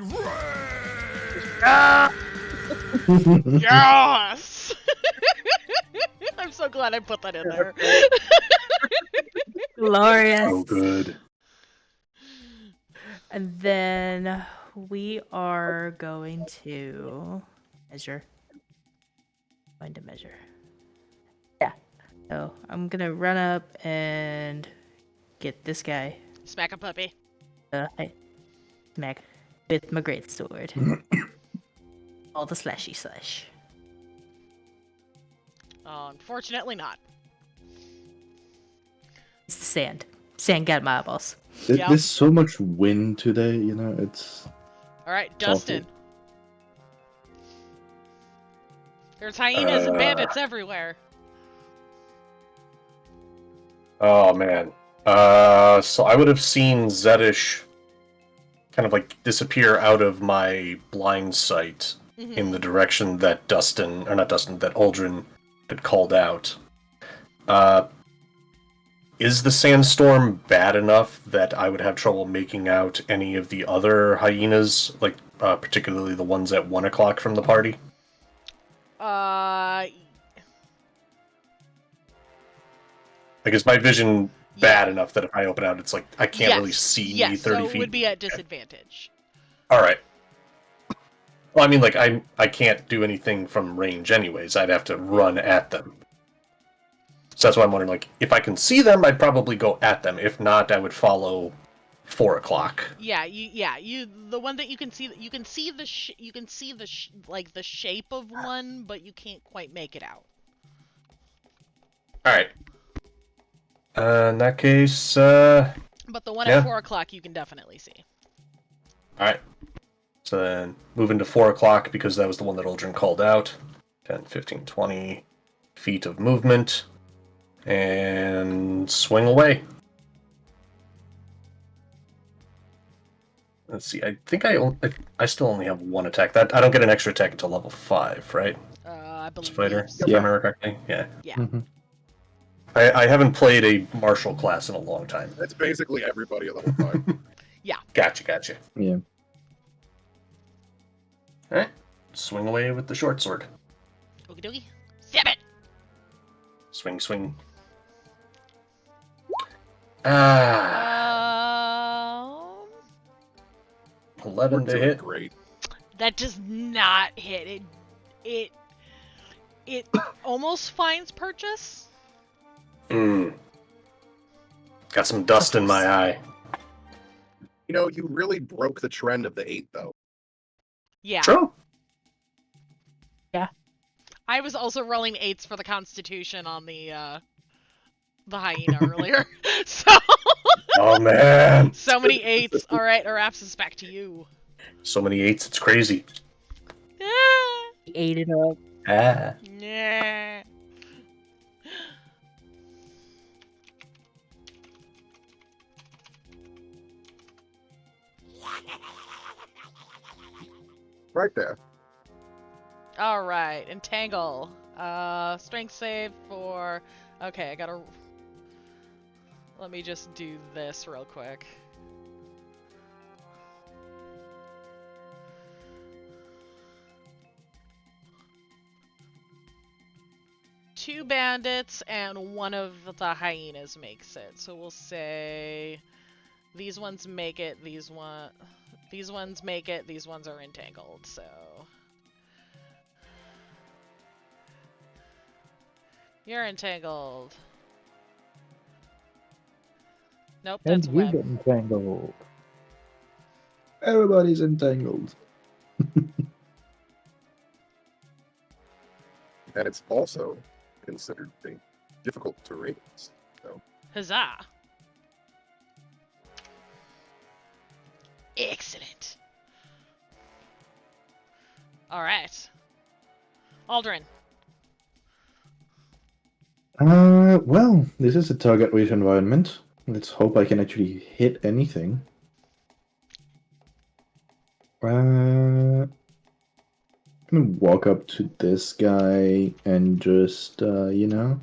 Yes. I'm so glad I put that in there.
Glorious.
So good.
And then we are going to measure. Find a measure. Yeah. So I'm gonna run up and get this guy.
Smack a puppy.
Smack with my great sword. All the slashy slash.
Unfortunately not.
It's the sand. Sand got my eyeballs.
Yep.
There's so much wind today, it's...
All right, Dustin. There's hyenas and bandits everywhere.
Oh man. So I would have seen Zedish kind of like disappear out of my blind sight in the direction that that Uldrin had called out. Is the sandstorm bad enough that I would have trouble making out any of the other hyenas, like particularly the ones at 1 o'clock from the party?
Like,
is my vision bad enough that if I open out, it's like I can't really see
yes,
30
so
feet?
it would be at disadvantage.
All right. Well, I mean, like I can't do anything from range, anyways. I'd have to run at them. So that's why I'm wondering, like, if I can see them, I'd probably go at them. If not, I would follow 4 o'clock.
Yeah, the one that you can see the shape of one, but you can't quite make it out.
All right. In that case,
But the one at 4 o'clock you can definitely see.
All right. So then moving to 4 o'clock because that was the one that Uldrin called out. 10, 15, 20 feet of movement. And swing away. Let's see. I think I still only have one attack. That I don't get an extra attack until level 5, right?
I believe
Fighter,
so.
if I remember correctly. Yeah.
Yeah.
Mm-hmm.
I haven't played a martial class in a long time.
That's basically everybody at level 5.
Yeah.
Gotcha.
Yeah.
Alright. Swing away with the short sword.
Okie dokie. Stab it!
Swing. 11 to hit.
Great.
That does not hit. It almost finds purchase.
Got some dust in my eye.
You really broke the trend of the 8, though.
Yeah.
True.
I was also rolling 8s for the Constitution on the hyena earlier. So.
Oh man.
So many 8s. All right, Arapsis, back to you.
So many 8s, it's crazy.
He ate it up.
Ah.
Yeah.
Right there.
All right, entangle. Strength save for. Okay, I gotta. Let me just do this real quick. Two bandits and one of the hyenas makes it. So we'll say these ones make it, these ones make it, these ones are entangled, so you're entangled. Nope, that's
And you
web.
get entangled.
Everybody's entangled.
And it's also considered difficult terrain. So.
Huzzah! Excellent. All right, Aldrin.
Well, this is a target-rich environment. Let's hope I can actually hit anything. I'm gonna walk up to this guy and just, you know,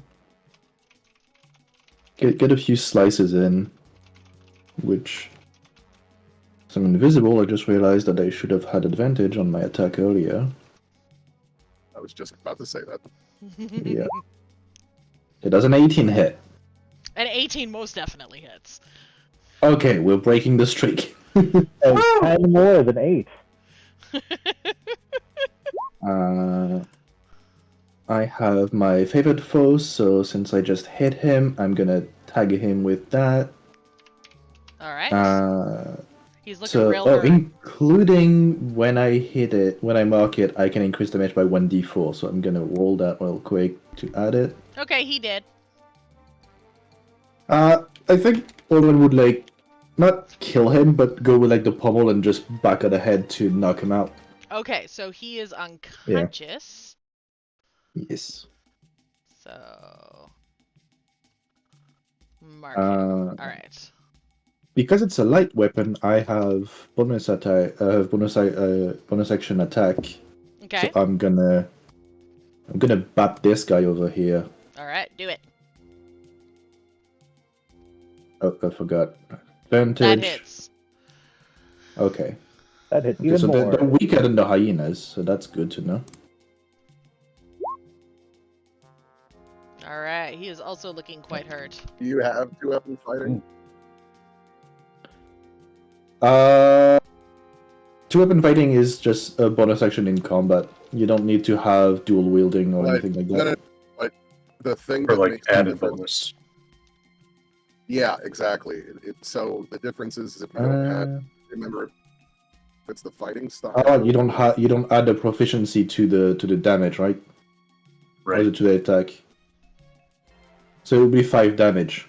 get a few slices in, which, as I'm invisible, I just realized that I should have had advantage on my attack earlier.
I was just about to say that.
Yeah. It does an 18 hit.
An 18 most definitely hits.
Okay, we're breaking the streak.
And 10 more than 8.
I have my favorite foe, so since I just hit him, I'm gonna tag him with that.
All right. He's looking real hurt.
Including when I hit it, when I mark it, I can increase damage by 1d4, so I'm gonna roll that real quick to add it.
Okay, he did.
I think Aldrin would, like, not kill him, but go with, like, the pommel and just back of the head to knock him out.
Okay, so he is unconscious.
Yeah. Yes.
So mark him. All right.
Because it's a light weapon, I have bonus attack. Bonus action attack.
Okay.
So I'm gonna bap this guy over here.
All right, do it.
Oh, I forgot. Advantage.
That hits.
Okay.
That hits even
So
more.
they're weaker than the hyenas, so that's good to know.
All right, he is also looking quite hurt.
Do you have 2 weapon fighting?
2-weapon fighting is just a bonus action in combat. You don't need to have dual wielding or anything like that.
The thing
Or
that
like
makes the
added
difference-
bonus.
Yeah, exactly. So the difference is if you don't have, remember, if it's the fighting style.
Oh, you don't add the proficiency to the damage, right?
Right.
Or to the attack. So it would be 5 damage.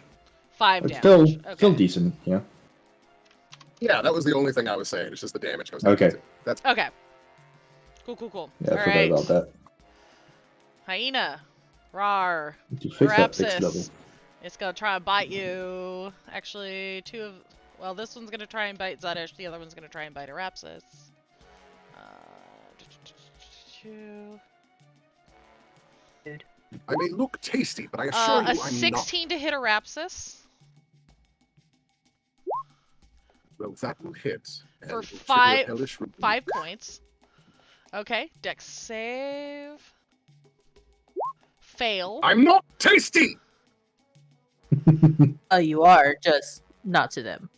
5
But
damage.
still decent, yeah.
Yeah, that was the only thing I was saying. It's just the damage goes.
Okay.
That's
Okay. Cool.
Yeah, I
All
forgot
right.
about that.
Hyena. Rar.
To fix that 6th level.
Arapsis. It's gonna try and bite you. Actually, well, this one's gonna try and bite Zadish. The other one's gonna try and bite Arapsis.
I may look tasty, but I assure you,
A
I'm
16 to hit Arapsis
not. Well, that will hit. and
for
will trigger
5
hellish rebuke.
5 points. Okay, Dex save. Fail.
I'm not tasty.
Oh, you are, just not to them.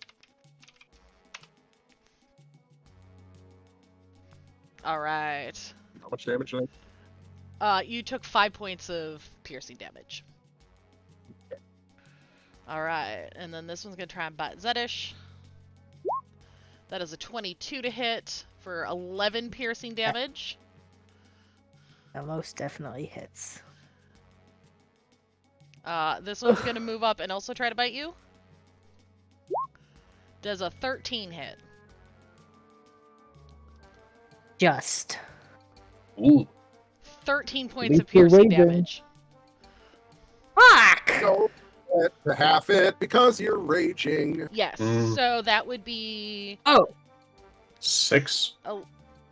All right.
How much damage did
You took 5 points of piercing damage. All right, and then this one's gonna try and bite Zedish. That is a 22 to hit for 11 piercing damage.
That most definitely hits.
This one's gonna move up and also try to bite you. Does a 13 hit?
Just.
Ooh.
13
At
points
least
of
you're
piercing
raging.
damage.
Fuck!
Go to half it because you're raging.
Yes.
Mm.
So that would be
Oh,
6.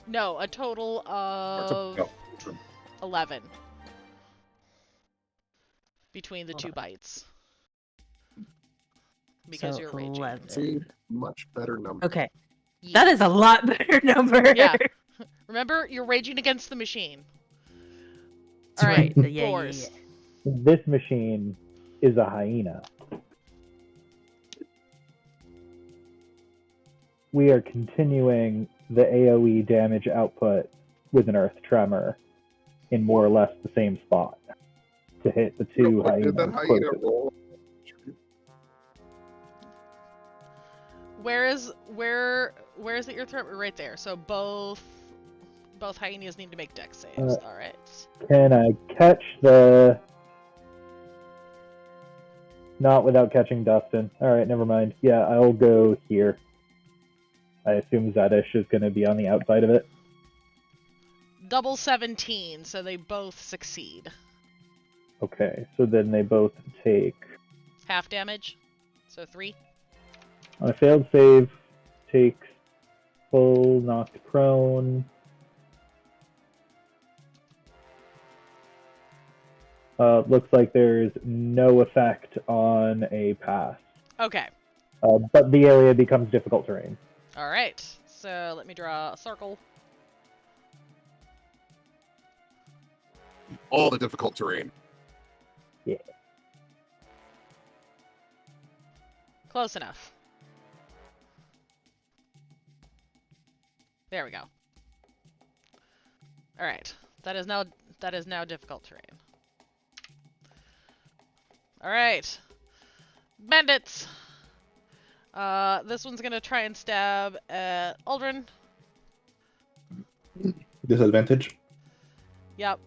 no, a total of 11 between the two bites. Because
so
you're raging.
11.
See, much better number.
Okay. That is a lot better number.
Yeah. Remember, you're raging against the machine.
That's
Alright,
right. Yeah,
Boars.
This machine is a hyena. We are continuing the AoE damage output with an earth tremor in more or less the same spot to hit the two
What did that
hyenas
hyena
closest.
roll?
Where is it your threat? Right there. So both hyenas need to make dex saves. Alright.
Can I catch the... Not without catching Dustin. Alright, never mind. Yeah, I'll go here. I assume Zadish is going to be on the outside of it.
Double 17, so they both succeed.
Okay, so then they both take...
Half damage. So 3.
On a failed save, takes full knocked prone. Looks like there's no effect on a pass.
Okay.
But the area becomes difficult terrain.
Alright. So let me draw a circle.
All the difficult terrain.
Yeah.
Close enough. There we go. Alright. That is now difficult terrain. Alright. Bandits! This one's gonna try and stab at Aldrin.
Disadvantage.
Yep.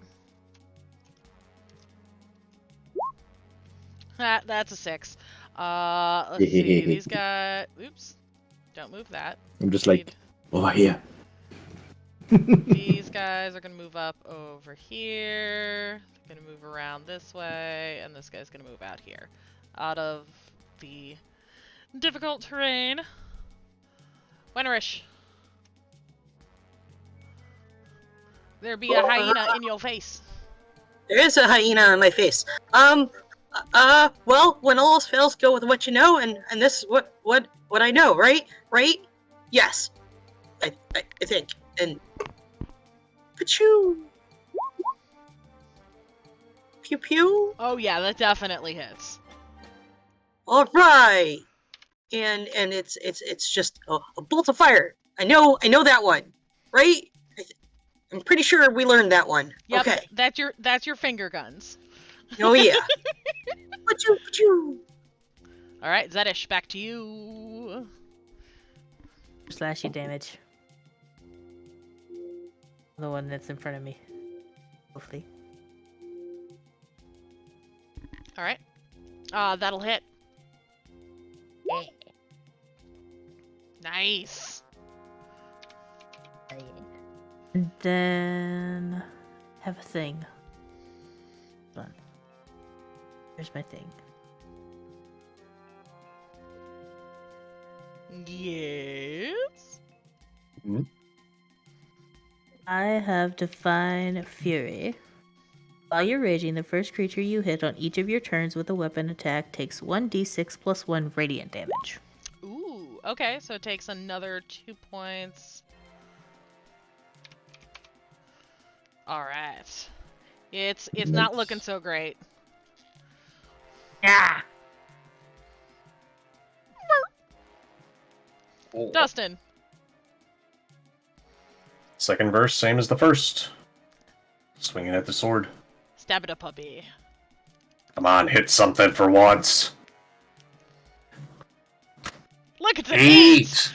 That's a 6. Let's see. These guys... Oops. Don't move that.
I'm just like, over here.
These guys are gonna move up over here. They're gonna move around this way, and this guy's gonna move out here. Out of the difficult terrain. Wenrish. There be a hyena in your face.
There is a hyena on my face. Well, when all else fails, go with what you know, and this is what I know, right? Right? Yes. I think. And Pachoo! Pew pew!
Oh yeah, that definitely hits.
Alright! And it's just a bolt of fire. I know that one. Right? I'm pretty sure we learned that one.
Yep,
Okay.
that's your finger guns.
Oh yeah. Pachoo pachoo!
Alright, Zedish, back to you.
Slashy damage. The one that's in front of me. Hopefully.
Alright. That'll hit. Nice.
And then have a thing. Hold on. Here's my thing.
Yes.
I have Divine Fury. While you're raging, the first creature you hit on each of your turns with a weapon attack takes 1d6 plus 1 radiant damage.
Ooh, okay, so it takes another 2 points. Alright. It's not looking so great.
Yeah.
Dustin.
Second verse, same as the first. Swinging at the sword.
Stab it a puppy.
Come on, hit something for once.
Look, it's an
8!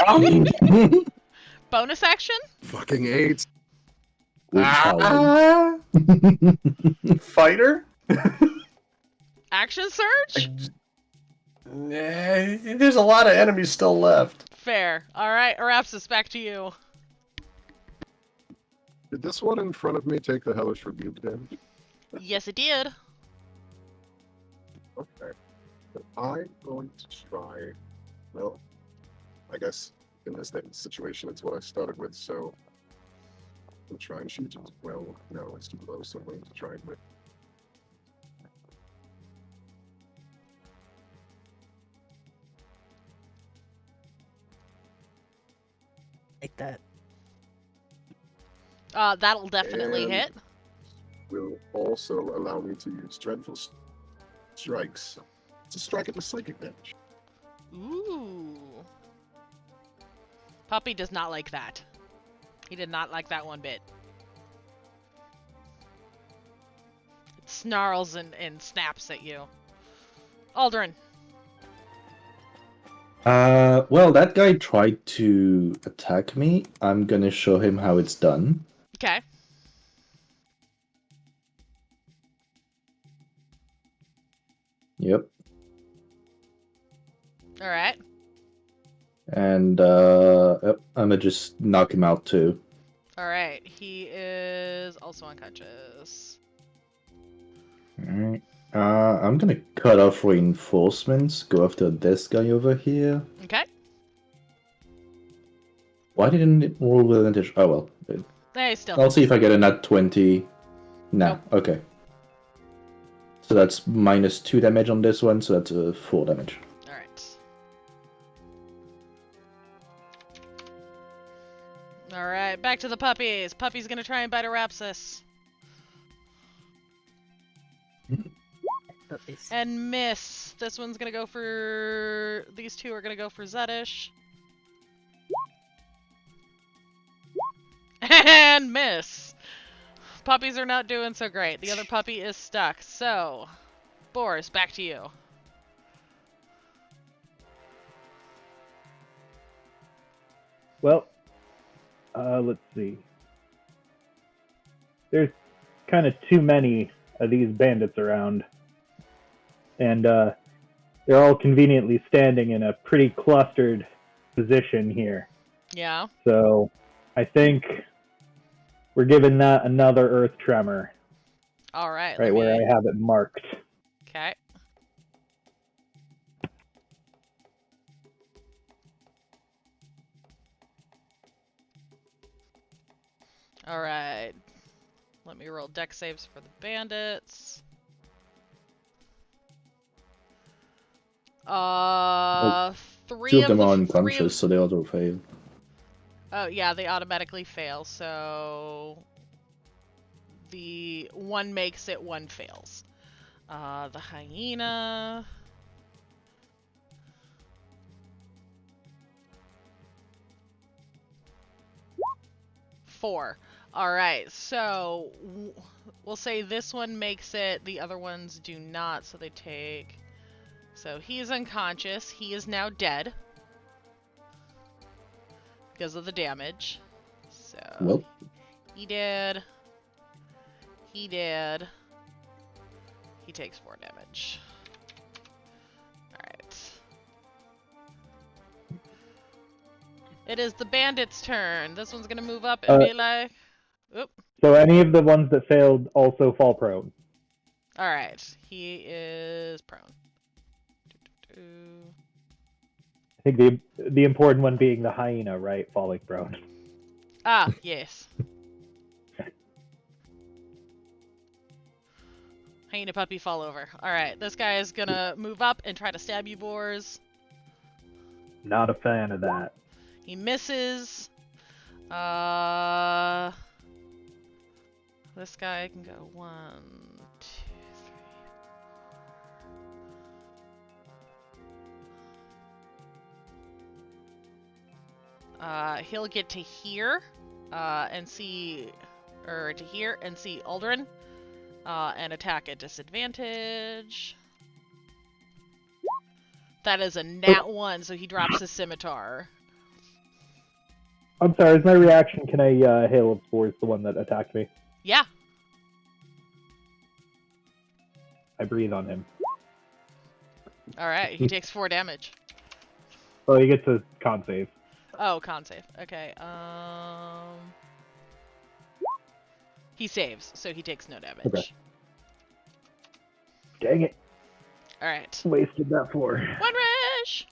8! Bonus action?
Fucking 8.
Fighter?
Action surge?
There's a lot of enemies still left.
Fair. Alright, Arapsis, back to you.
Did this one in front of me take the hellish rebuke damage?
Yes, it did.
Okay. But I'm going to try. Well, I guess in this situation, it's what I started with, so I'll try and shoot it. Well, no, it's too close, so I'm going to try and win.
Like that.
That'll definitely
And
hit.
will also allow me to use dreadful strikes to strike it with psychic damage.
Ooh. Puppy does not like that. He did not like that one bit. It snarls and snaps at you. Aldrin.
Well, that guy tried to attack me. I'm gonna show him how it's done.
Okay.
Yep.
Alright.
And, yep, I'm gonna just knock him out too.
Alright. He is also unconscious.
Alright. I'm gonna cut off reinforcements, go after this guy over here.
Okay.
Why didn't it roll with advantage? Oh well.
They still
I'll see if I get a nat 20. Nah,
Nope.
okay. So that's minus 2 damage on this one, so that's 4 damage.
Alright. Alright, back to the puppies. Puppy's gonna try and bite Arapsis.
Puppies.
And miss. This one's gonna go for... These two are gonna go for Zedish. And miss. Puppies are not doing so great. The other puppy is stuck. So, Boris, back to you.
Well, let's see. There's kind of too many of these bandits around. And they're all conveniently standing in a pretty clustered position here.
Yeah.
So I think we're giving that another earth tremor.
Alright.
Right where I have it marked.
Okay. Alright. Let me roll dex saves for the bandits. Three
Two of them are
the
unconscious, so they auto fail.
Oh yeah, they automatically fail. So the one makes it, one fails. The hyena. Four. Alright, so we'll say this one makes it, the other ones do not, so they take... So he is unconscious, he is now dead. Because of the damage. So...
Well.
He did. He did. He takes 4 damage. Alright. It is the bandit's turn. This one's gonna move up and be like... Oop.
So any of the ones that failed also fall prone.
Alright. He is prone.
I think the important one being the hyena, right? Falling prone.
Ah, yes. Hyena puppy fall over. Alright, this guy is gonna move up and try to stab you, Boars.
Not a fan of that.
He misses. This guy can go 1, 2, 3. He'll get to here, and see, or to here and see Aldrin, and attack at disadvantage. That is a nat 1, so he drops his scimitar.
I'm sorry, as my reaction, can I hail of spores the one that attacked me?
Yeah.
I breathe on him.
Alright, he takes 4 damage.
Oh, he gets a con save.
Oh, con save. Okay, he saves, so he takes no damage.
Okay. Dang it.
Alright.
Wasted that 4.
One rush!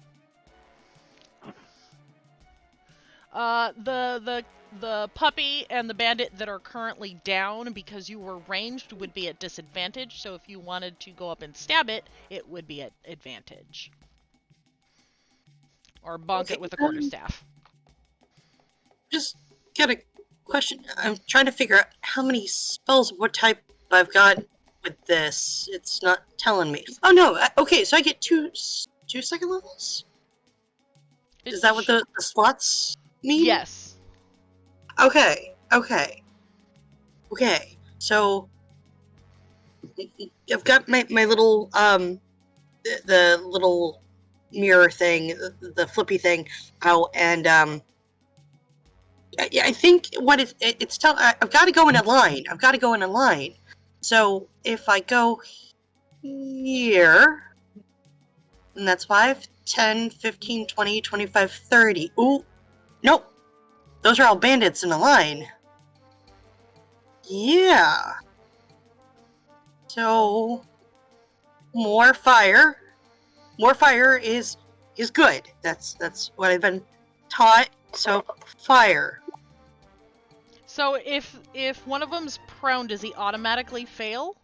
The puppy and the bandit that are currently down because you were ranged would be at disadvantage, so if you wanted to go up and stab it, it would be at advantage. Or bonk it with a quarterstaff.
Just got a question. I'm trying to figure out how many spells, what type I've got with this. It's not telling me. Oh no, okay, so I get two second levels? Is that what the slots mean?
Yes.
Okay. So I've got my little the little mirror thing, the flippy thing out, and I think what it's telling. I've got to go in a line. So if I go here, and that's 5, 10, 15, 20, 25, 30. Ooh, nope. Those are all bandits in a line. Yeah. So more fire. More fire is good. That's what I've been taught. So fire.
So if one of them's prone, does he automatically fail?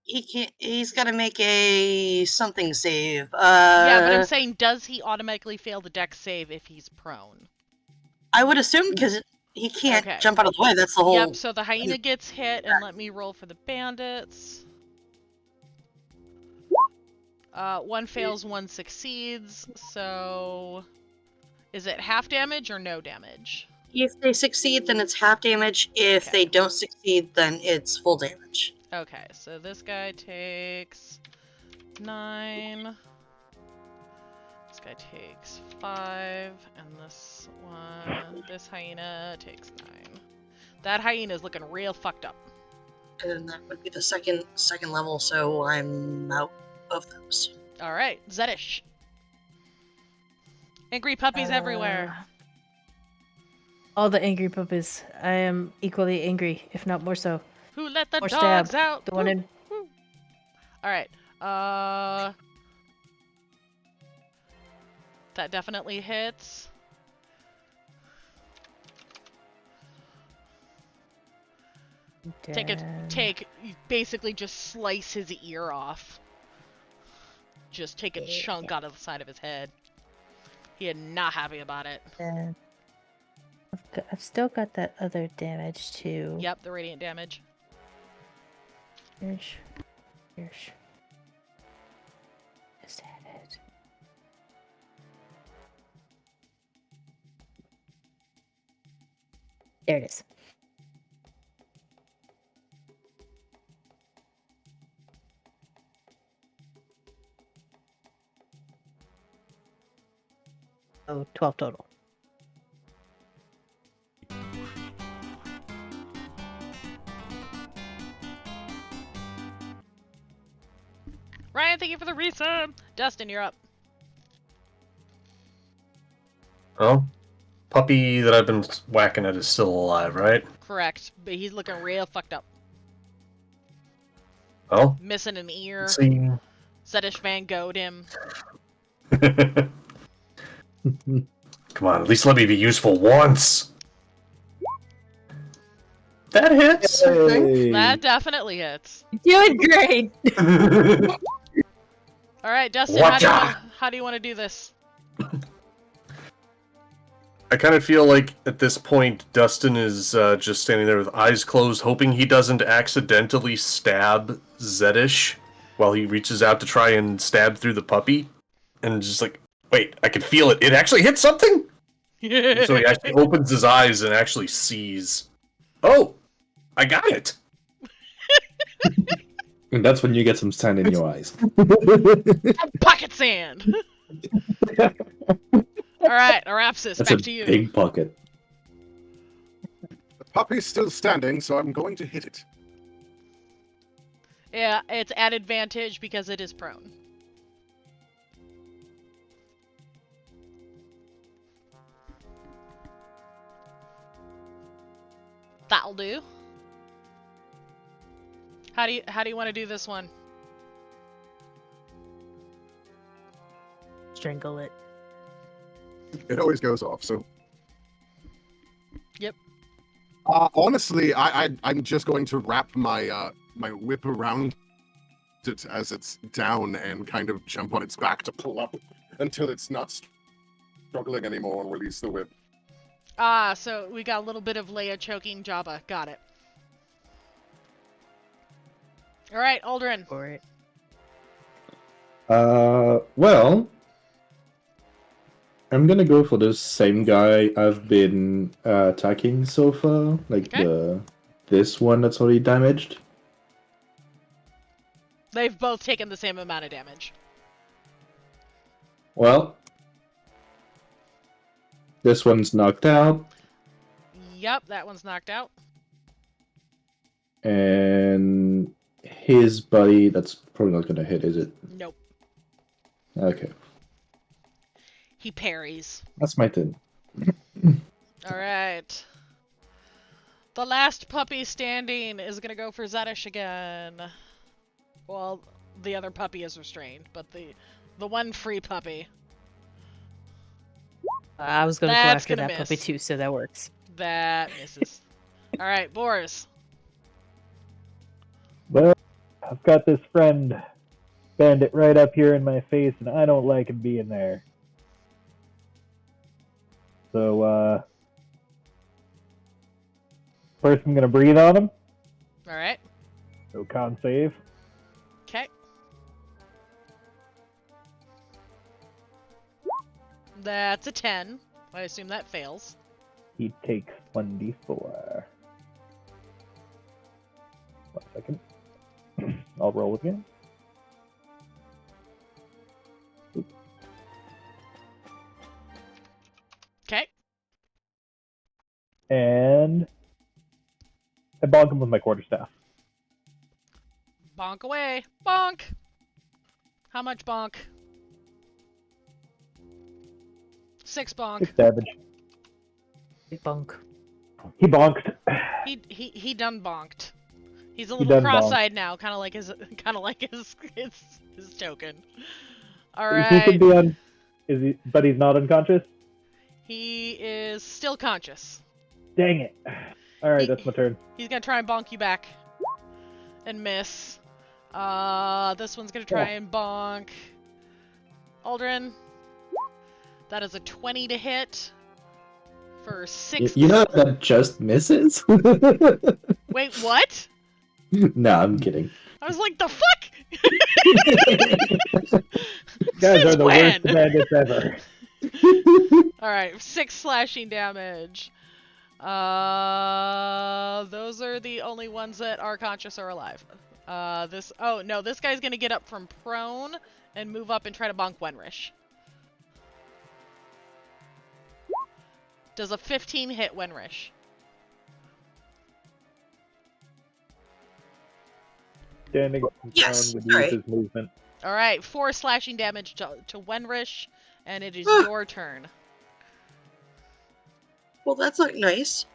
He can't. He's got to make a something save.
Yeah, but I'm saying, does he automatically fail the dex save if he's prone?
I would assume because he can't jump out of the way. That's the whole.
Yep. So the hyena gets hit, and let me roll for the bandits. 1 fails, 1 succeeds. So is it half damage or no damage?
If they succeed, then it's half damage. If they don't succeed, then it's full damage.
Okay, so this guy takes 9. This guy takes 5, and this hyena takes 9. That hyena is looking real fucked up.
And that would be the second level, so I'm out of those.
All right, Zedish. Angry puppies everywhere.
All the angry puppies. I am equally angry, if not more so.
Who let the
More
dogs
stab.
out?
The one in.
All right. That definitely hits. Basically just slice his ear off. Just take a chunk out of the side of his head. He is not happy about it.
I've still got that other damage too.
Yep, the radiant damage.
Here's. Is that it? There it is. Oh, 12 total.
Ryan, thank you for the resub. Dustin, you're up.
Well, puppy that I've been whacking at is still alive, right?
Correct, but he's looking real fucked up.
Well,
missing an ear.
let's see.
Zedish Van Gogh'd him.
Come on, at least let me be useful once. That hits, I think.
That definitely hits.
You're doing great.
All right, Dustin, how do you want to do this?
I kind of feel like at this point, Dustin is just standing there with eyes closed, hoping he doesn't accidentally stab Zedish while he reaches out to try and stab through the puppy. And just like, wait, I can feel it. It actually hit something? So he actually opens his eyes and actually sees, oh, I got it.
And that's when you get some sand in your eyes.
Pocket sand! Alright, Arapsis,
That's
back
a
to you.
big bucket.
puppy's still standing, so I'm going to hit it.
Yeah, it's at advantage because it is prone. That'll do. How do you want to do this one?
Strangle it.
It always goes off, so...
Yep.
Honestly, I'm just going to wrap my my whip around it as it's down and kind of jump on its back to pull up until it's not struggling anymore and release the whip.
Ah, so we got a little bit of Leia choking Jabba. Got it. All right, Aldrin.
For it.
Well, I'm gonna go for the same guy I've been attacking so far, like
Okay.
this one that's already damaged.
They've both taken the same amount of damage.
Well, this one's knocked out,
Yep, that one's knocked out.
and his buddy, that's probably not gonna hit, is it?
Nope.
Okay,
He parries.
that's my turn.
All right. The last puppy standing is gonna go for Zedish again. Well, the other puppy is restrained, but the one free puppy.
I was gonna go
That's
after
gonna
that puppy
miss.
too, so that works.
That misses. All right, Boris.
Well, I've got this friend, bandit, right up here in my face, and I don't like him being there. So, first I'm gonna breathe on him.
All right.
So con save.
Okay. That's a 10. I assume that fails.
He takes 1d4. 1 second. I'll roll again.
Okay.
And I bonk him with my quarterstaff.
Bonk away. Bonk. How much bonk? 6 bonk.
6 damage.
Big bunk.
He bonked.
He done bonked. He's a
He
little
done bonked.
cross-eyed now, kind of like his token. All
He
right.
could be on. Is he? But he's not unconscious.
He is still conscious.
Dang it! All right, that's my turn.
He's gonna try and bonk you back, and miss. This one's gonna try and bonk. Aldrin. That is a 20 to hit for 6.
You know that just misses?
Wait, what?
No, I'm kidding.
I was like, the fuck?
Guys are
Since
the
when?
worst bandits ever.
Alright, 6 slashing damage. Those are the only ones that are conscious or alive. Oh no, this guy's gonna get up from prone and move up and try to bonk Wenrish. Does a 15 hit Wenrish?
Standing
Yes,
would use
alright.
his movement.
Alright, 4 slashing damage to Wenrish, and it is your turn.
Well, that's not nice.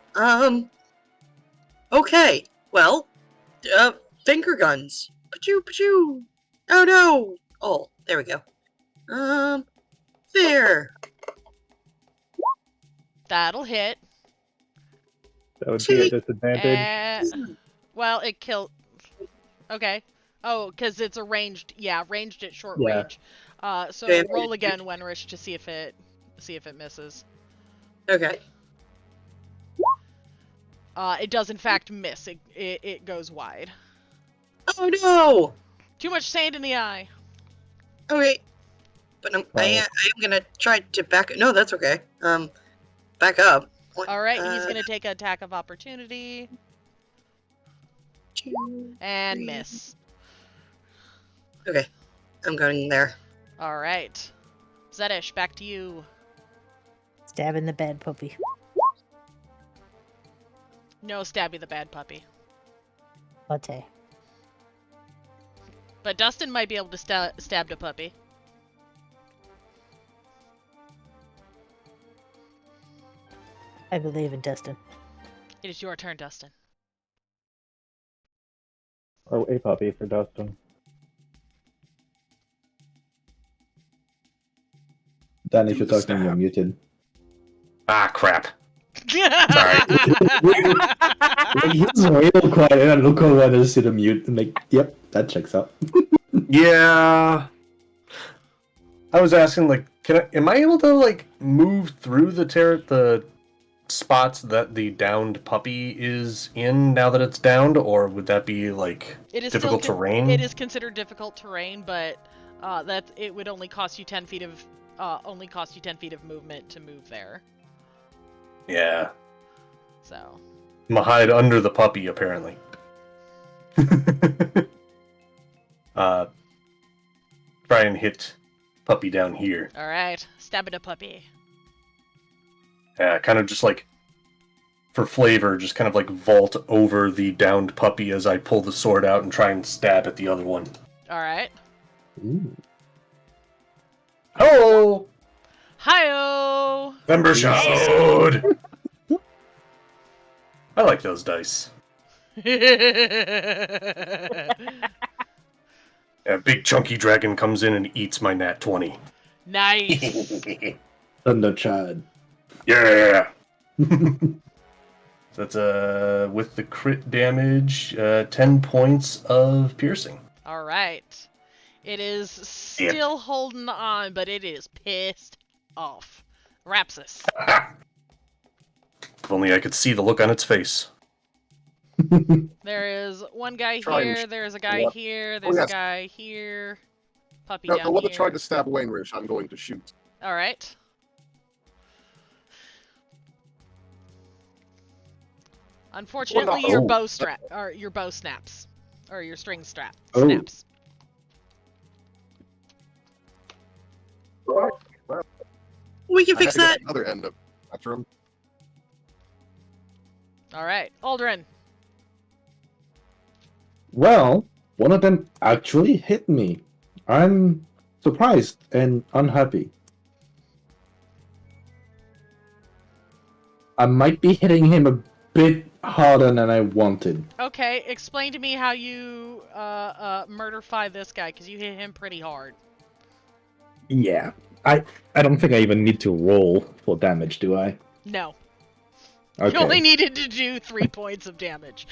Okay. Well, finger guns. Pachoo, pachoo. Oh no. Oh, there we go. There.
That'll hit.
That would be a disadvantage.
Well, it killed. Okay. Oh, because it's a ranged. Yeah, ranged at short
Yeah.
range. So
Damage.
roll again, Wenrish, to see if it misses.
Okay.
It does in fact miss. It goes wide.
Oh no.
Too much sand in the eye.
Okay. But I am gonna try to back. No, that's okay. Back up.
All right, he's gonna take an attack of opportunity
2,
and
3.
miss.
Okay, I'm going there.
All right, Zedish, back to you.
Stabbing the bad puppy.
No, Stabby the bad puppy.
Okay.
But Dustin might be able to stab the puppy.
I believe in Dustin.
It is your turn, Dustin.
Or a puppy for Dustin.
Dan, if you're talking, you're muted.
Ah, crap.
Sorry.
He's real quiet, and look over and just see the mute. And like, yep, that checks out.
Yeah. I was asking, like, am I able to, like, move through the spots that the downed puppy is in now that it's downed, or would that be, like, difficult terrain?
It is considered difficult terrain, but that it would only cost you 10 feet of movement to move there.
Yeah.
So.
I'm gonna hide under the puppy, apparently. Try and hit puppy down here.
All right, stab at a puppy.
Yeah, kind of just like, for flavor, just kind of like vault over the downed puppy as I pull the sword out and try and stab at the other one.
All right.
Ooh.
Hello!
Hi-oh!
Member showed! I like those dice. A big chunky dragon comes in and eats my nat 20.
Nice!
Thunder Chad.
Yeah! That's with the crit damage, 10 points of piercing.
Alright. It is still holding on, but it is pissed off. Rapsis.
If only I could see the look on its face.
There is one guy
Try
here,
and
there's a guy
what?
here, there's
yes.
a guy here. Puppy
No,
down
the one
here.
that tried to stab Wainridge, I'm going to shoot.
Alright. Unfortunately,
Well,
your
no.
bow snaps. Or your string strap
Oh.
snaps.
We can
I
fix
had to
that.
get the other end of the spectrum.
Alright, Aldrin.
Well, one of them actually hit me. I'm surprised and unhappy. I might be hitting him a bit harder than I wanted.
Okay, explain to me how you murderfy this guy, because you hit him pretty hard.
Yeah. I don't think I even need to roll for damage, do I?
No.
Okay.
You only needed to do 3 points of damage.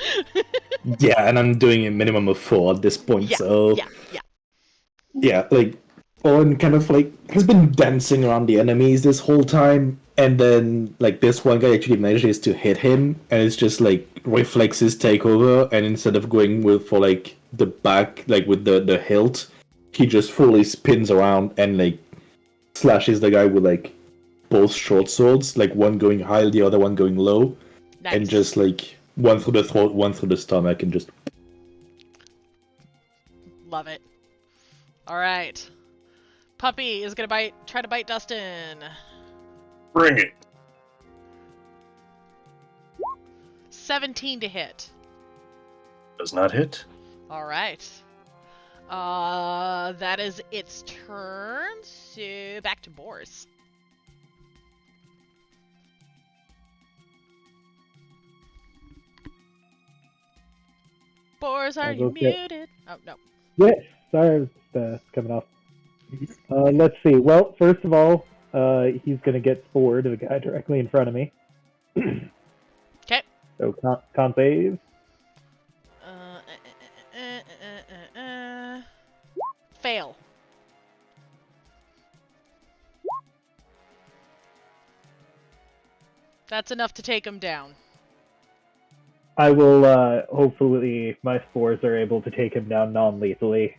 Yeah, and I'm doing a minimum of 4 at this point,
Yeah,
so...
yeah.
Yeah, like, Owen kind of, like, has been dancing around the enemies this whole time, and then, like, this one guy actually manages to hit him, and it's just, like, reflexes take over, and instead of going for, like, the back, like, with the hilt, he just fully spins around and, like, slashes the guy with, like, both short swords, like, one going high, the other one going low,
Nice.
and just, like, one through the throat, one through the stomach, and just...
Love it. Alright. Puppy is gonna try to bite Dustin.
Bring it.
17 to hit.
Does not hit.
Alright. That is its turn. So back to Boris. Boris, are you muted? Oh, no.
Yes, sorry, I was coming off. Let's see. Well, first of all, he's going to get forward to the guy directly in front of me.
Okay.
So, con save.
Fail. That's enough to take him down.
I will, hopefully my spores are able to take him down non-lethally.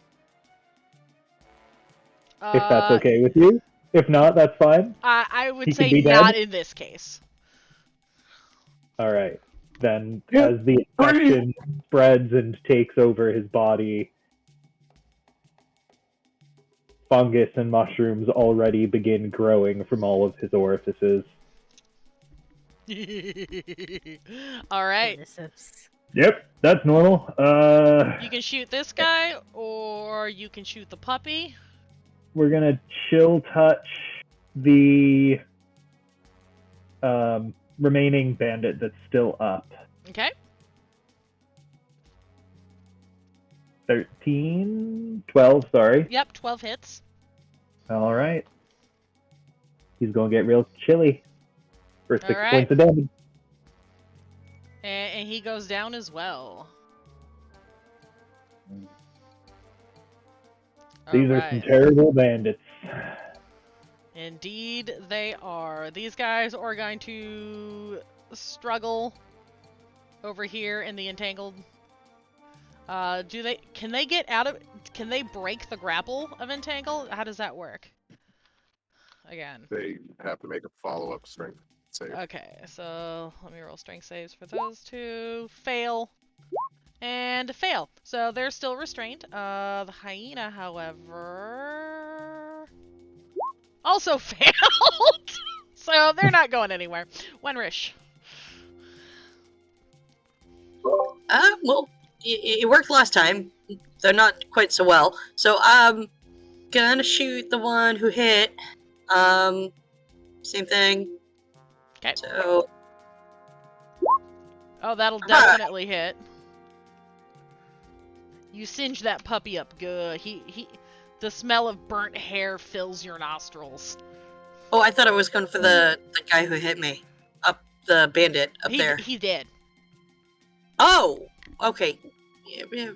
If that's okay with you. If not, that's fine.
I would
He
say
can be
not
dead?
in this case.
Alright. Then, as the infection spreads and takes over his body, fungus and mushrooms already begin growing from all of his orifices.
All right.
Yep, that's normal.
You can shoot this guy, or you can shoot the puppy.
We're gonna chill touch the remaining bandit that's still up.
Okay.
12, sorry.
Yep, 12 hits.
All right. He's gonna get real chilly for 6
right.
points of damage.
And he goes down as well.
These are some terrible bandits.
Indeed, they are. These guys are going to struggle over here in the entangled. Can they get out of? Can they break the grapple of entangle? How does that work? Again.
They have to make a follow-up strength save.
Okay, so let me roll strength saves for those two. Fail. And fail. So they're still restrained. The hyena, however, also failed. So they're not going anywhere. Wenrish.
Well, it worked last time. They're not quite so well. So I'm gonna shoot the one who hit. Same thing.
Okay.
So.
Oh, that'll definitely hit. You singe that puppy up good. The smell of burnt hair fills your nostrils.
Oh, I thought I was going for the guy who hit me. The bandit up there.
He did.
Oh! Okay. Yeah.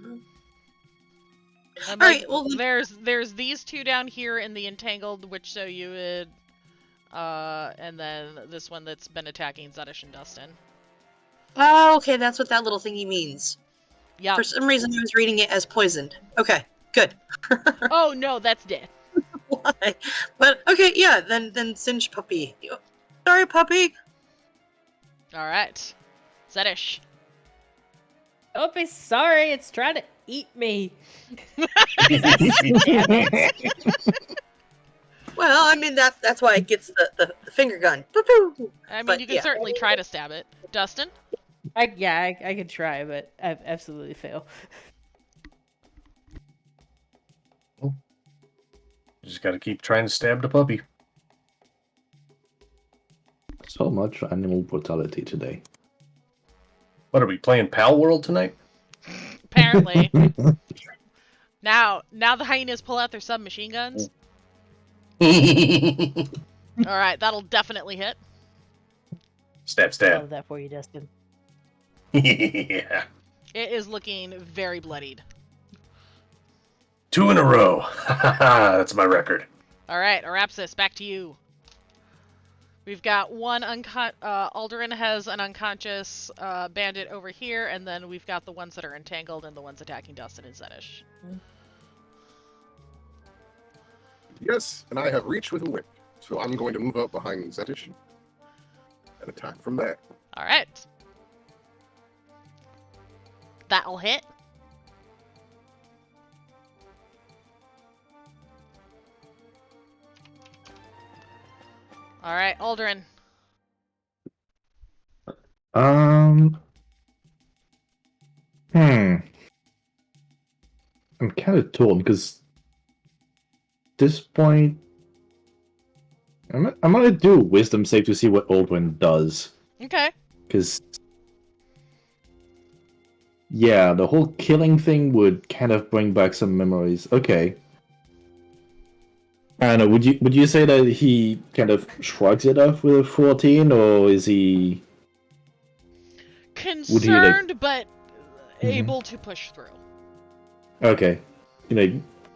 Alright, well...
There's these two down here in the entangled, which so you would... and then this one that's been attacking Zedish and Dustin.
Oh, okay, that's what that little thingy means.
Yeah.
For some reason I was reading it as poisoned. Okay, good.
Oh no, that's dead.
Why? But okay, yeah, then singe puppy. Sorry, puppy.
Alright. Zedish.
Don't be sorry, it's trying to eat me.
Well, I mean that's why it gets the finger gun. Boo-boo.
I mean,
But,
you can
yeah.
certainly try to stab it. Dustin?
I could try, but I absolutely fail.
You just gotta keep trying to stab the puppy.
So much animal brutality today.
What are we playing, Pal World tonight?
Apparently. Now the hyenas pull out their submachine guns. Alright, that'll definitely hit.
Stab,
I
stab.
love that for you, Dustin.
Yeah.
It is looking very bloodied.
2 in a row. That's my record.
Alright, Arapsis, back to you. We've got one Alderin has an unconscious bandit over here, and then we've got the ones that are entangled and the ones attacking Dustin and Zedish.
Yes, and I have reach with a whip. So I'm going to move up behind Zetish and attack from there.
Alright. That'll hit. Alright, Alderin.
I'm kind of torn because at this point, I'm gonna do a wisdom save to see what Aldrin does.
Okay.
Because yeah, the whole killing thing would kind of bring back some memories. Okay. I don't know. Would you say that he kind of shrugs it off with a 14, or is he
concerned but able to push through?
Okay,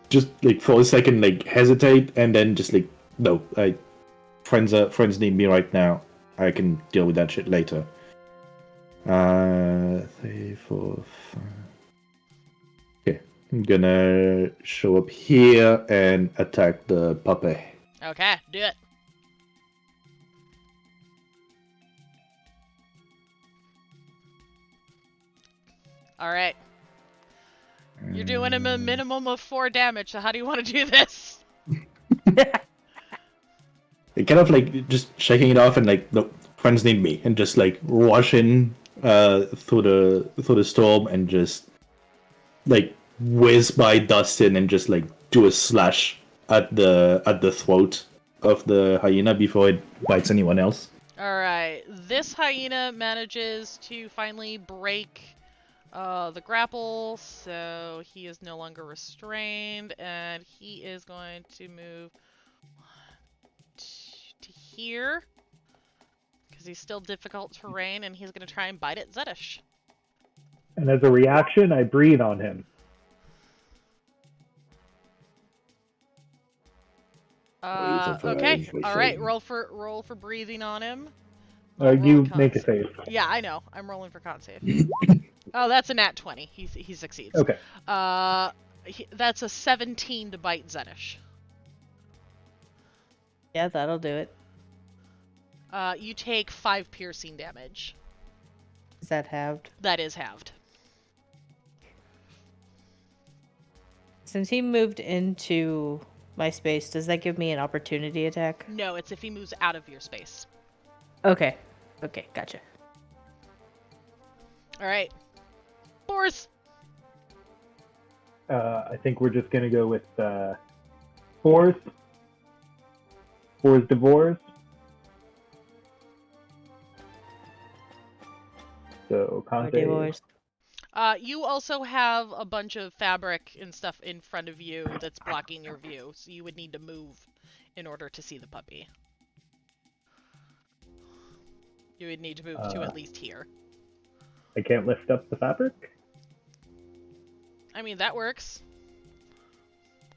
just like for a second, like hesitate, and then just like no, friends need me right now. I can deal with that shit later. 3, 4, 5. Okay, I'm gonna show up here and attack the puppy.
Okay, do it. Alright. You're doing him a minimum of 4 damage, so how do you want to do this?
Kind of like just shaking it off and like, no, friends need me, and just like rush in through the storm and just like whiz by Dustin and just like do a slash at the throat of the hyena before it bites anyone else.
Alright, this hyena manages to finally break the grapple, so he is no longer restrained, and he is going to move to here, because he's still difficult terrain, and he's going to try and bite at Zedish.
And as a reaction, I breathe on him.
Okay, alright, roll for breathing on him.
You make a save.
Yeah, I know. I'm rolling for con save. Oh, that's a nat 20. He succeeds.
Okay.
That's a 17 to bite Zedish.
Yeah, that'll do it.
You take 5 piercing damage.
Is that halved?
That is halved.
Since he moved into my space, does that give me an opportunity attack?
No, it's if he moves out of your space.
Okay. Okay, gotcha.
Alright. Boars!
I think we're just gonna go with Boars. Boars divorce. So Conte.
You also have a bunch of fabric and stuff in front of you that's blocking your view, so you would need to move in order to see the puppy. You would need to move to at least here.
I can't lift up the fabric?
I mean, that works.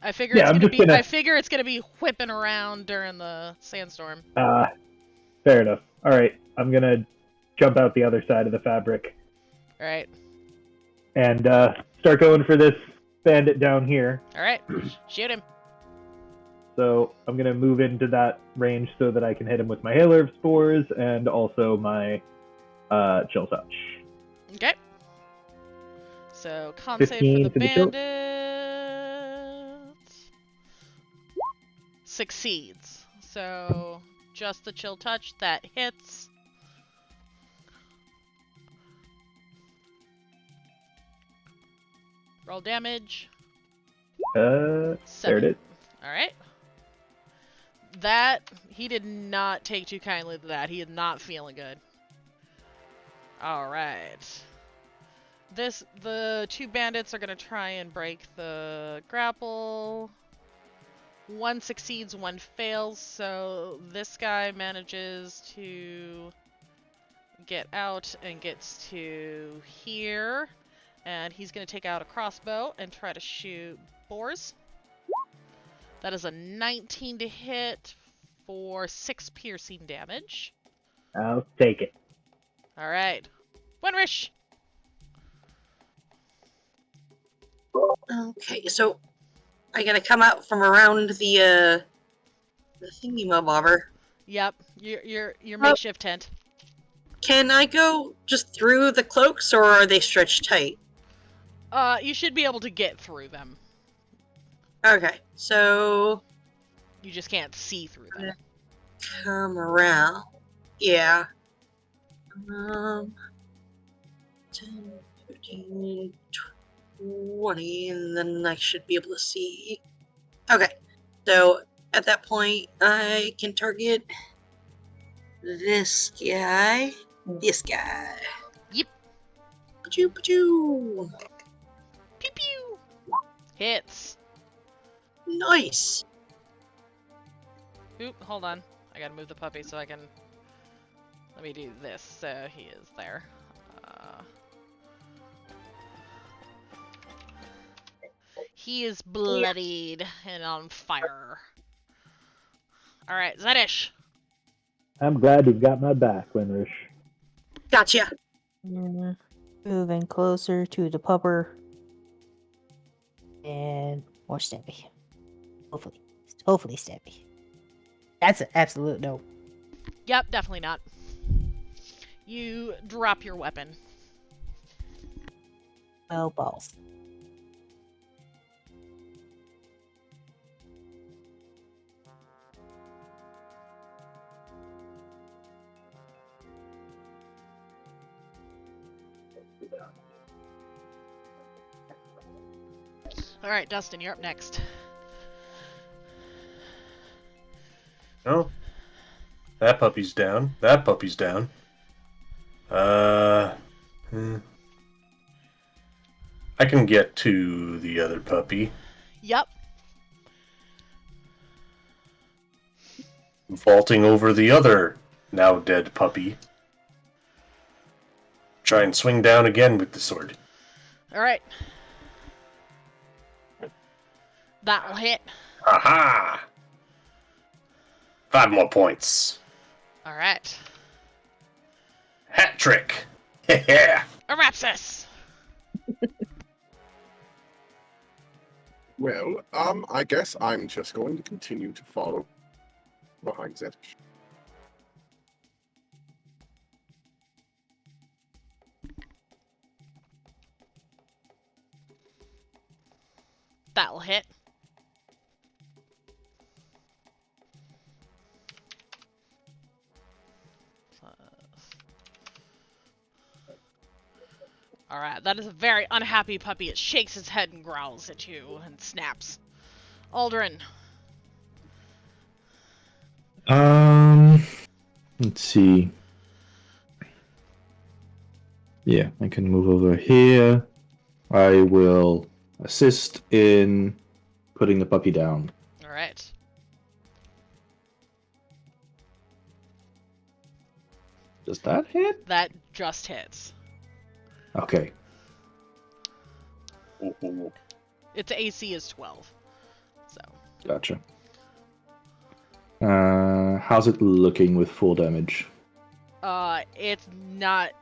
I figure I figure it's gonna be whipping around during the sandstorm.
Fair enough. Alright, I'm gonna jump out the other side of the fabric.
Alright.
And start going for this bandit down here.
Alright. Shoot him.
So I'm going to move into that range so that I can hit him with my Hailer of Spores and also my Chill Touch.
Okay. So, con save
15
for the
to the
bandit. Succeeds. So, just the Chill Touch, that hits. Roll damage.
There it is.
Alright. That, he did not take too kindly to that. He is not feeling good. Alright. The 2 bandits are gonna try and break the grapple. 1 succeeds, 1 fails, so this guy manages to get out and gets to here. And he's gonna take out a crossbow and try to shoot boars. That is a 19 to hit for 6 piercing damage.
I'll take it.
Alright. Winrish!
Okay, so I gotta come out from around the thingy-mabobber.
Yep, your makeshift tent.
Can I go just through the cloaks, or are they stretched tight?
You should be able to get through them.
Okay, so
You just can't see through them.
come around. Yeah. 10, 15, 20, and then I should be able to see. Okay, so at that point, I can target this guy, this guy.
Yep.
Pachoo, pachoo.
Pew pew! Hits.
Nice.
Oop, hold on. I gotta move the puppy so I can... Let me do this so he is there. He is bloodied and on fire. Alright, Zedish.
I'm glad you've got my back, Winrish.
Gotcha.
Moving closer to the pupper. And more stabby. Hopefully stabby. That's an absolute no.
Yep, definitely not. You drop your weapon.
Oh, balls.
Alright, Dustin, you're up next.
Oh. That puppy's down. That puppy's down. I can get to the other puppy.
Yep.
Vaulting over the other now dead puppy. Try and swing down again with the sword.
Alright. That'll hit.
Aha! 5 more points.
Alright.
Hat trick. Yeah.
Arapsis!
Well, I guess I'm just going to continue to follow behind Zetish.
That'll hit. Alright, that is a very unhappy puppy. It shakes its head and growls at you and snaps. Aldrin.
Let's see. Yeah, I can move over here. I will assist in putting the puppy down.
Alright.
Does that hit?
That just hits.
Okay.
Its AC is 12. So.
Gotcha. How's it looking with full damage?
It's not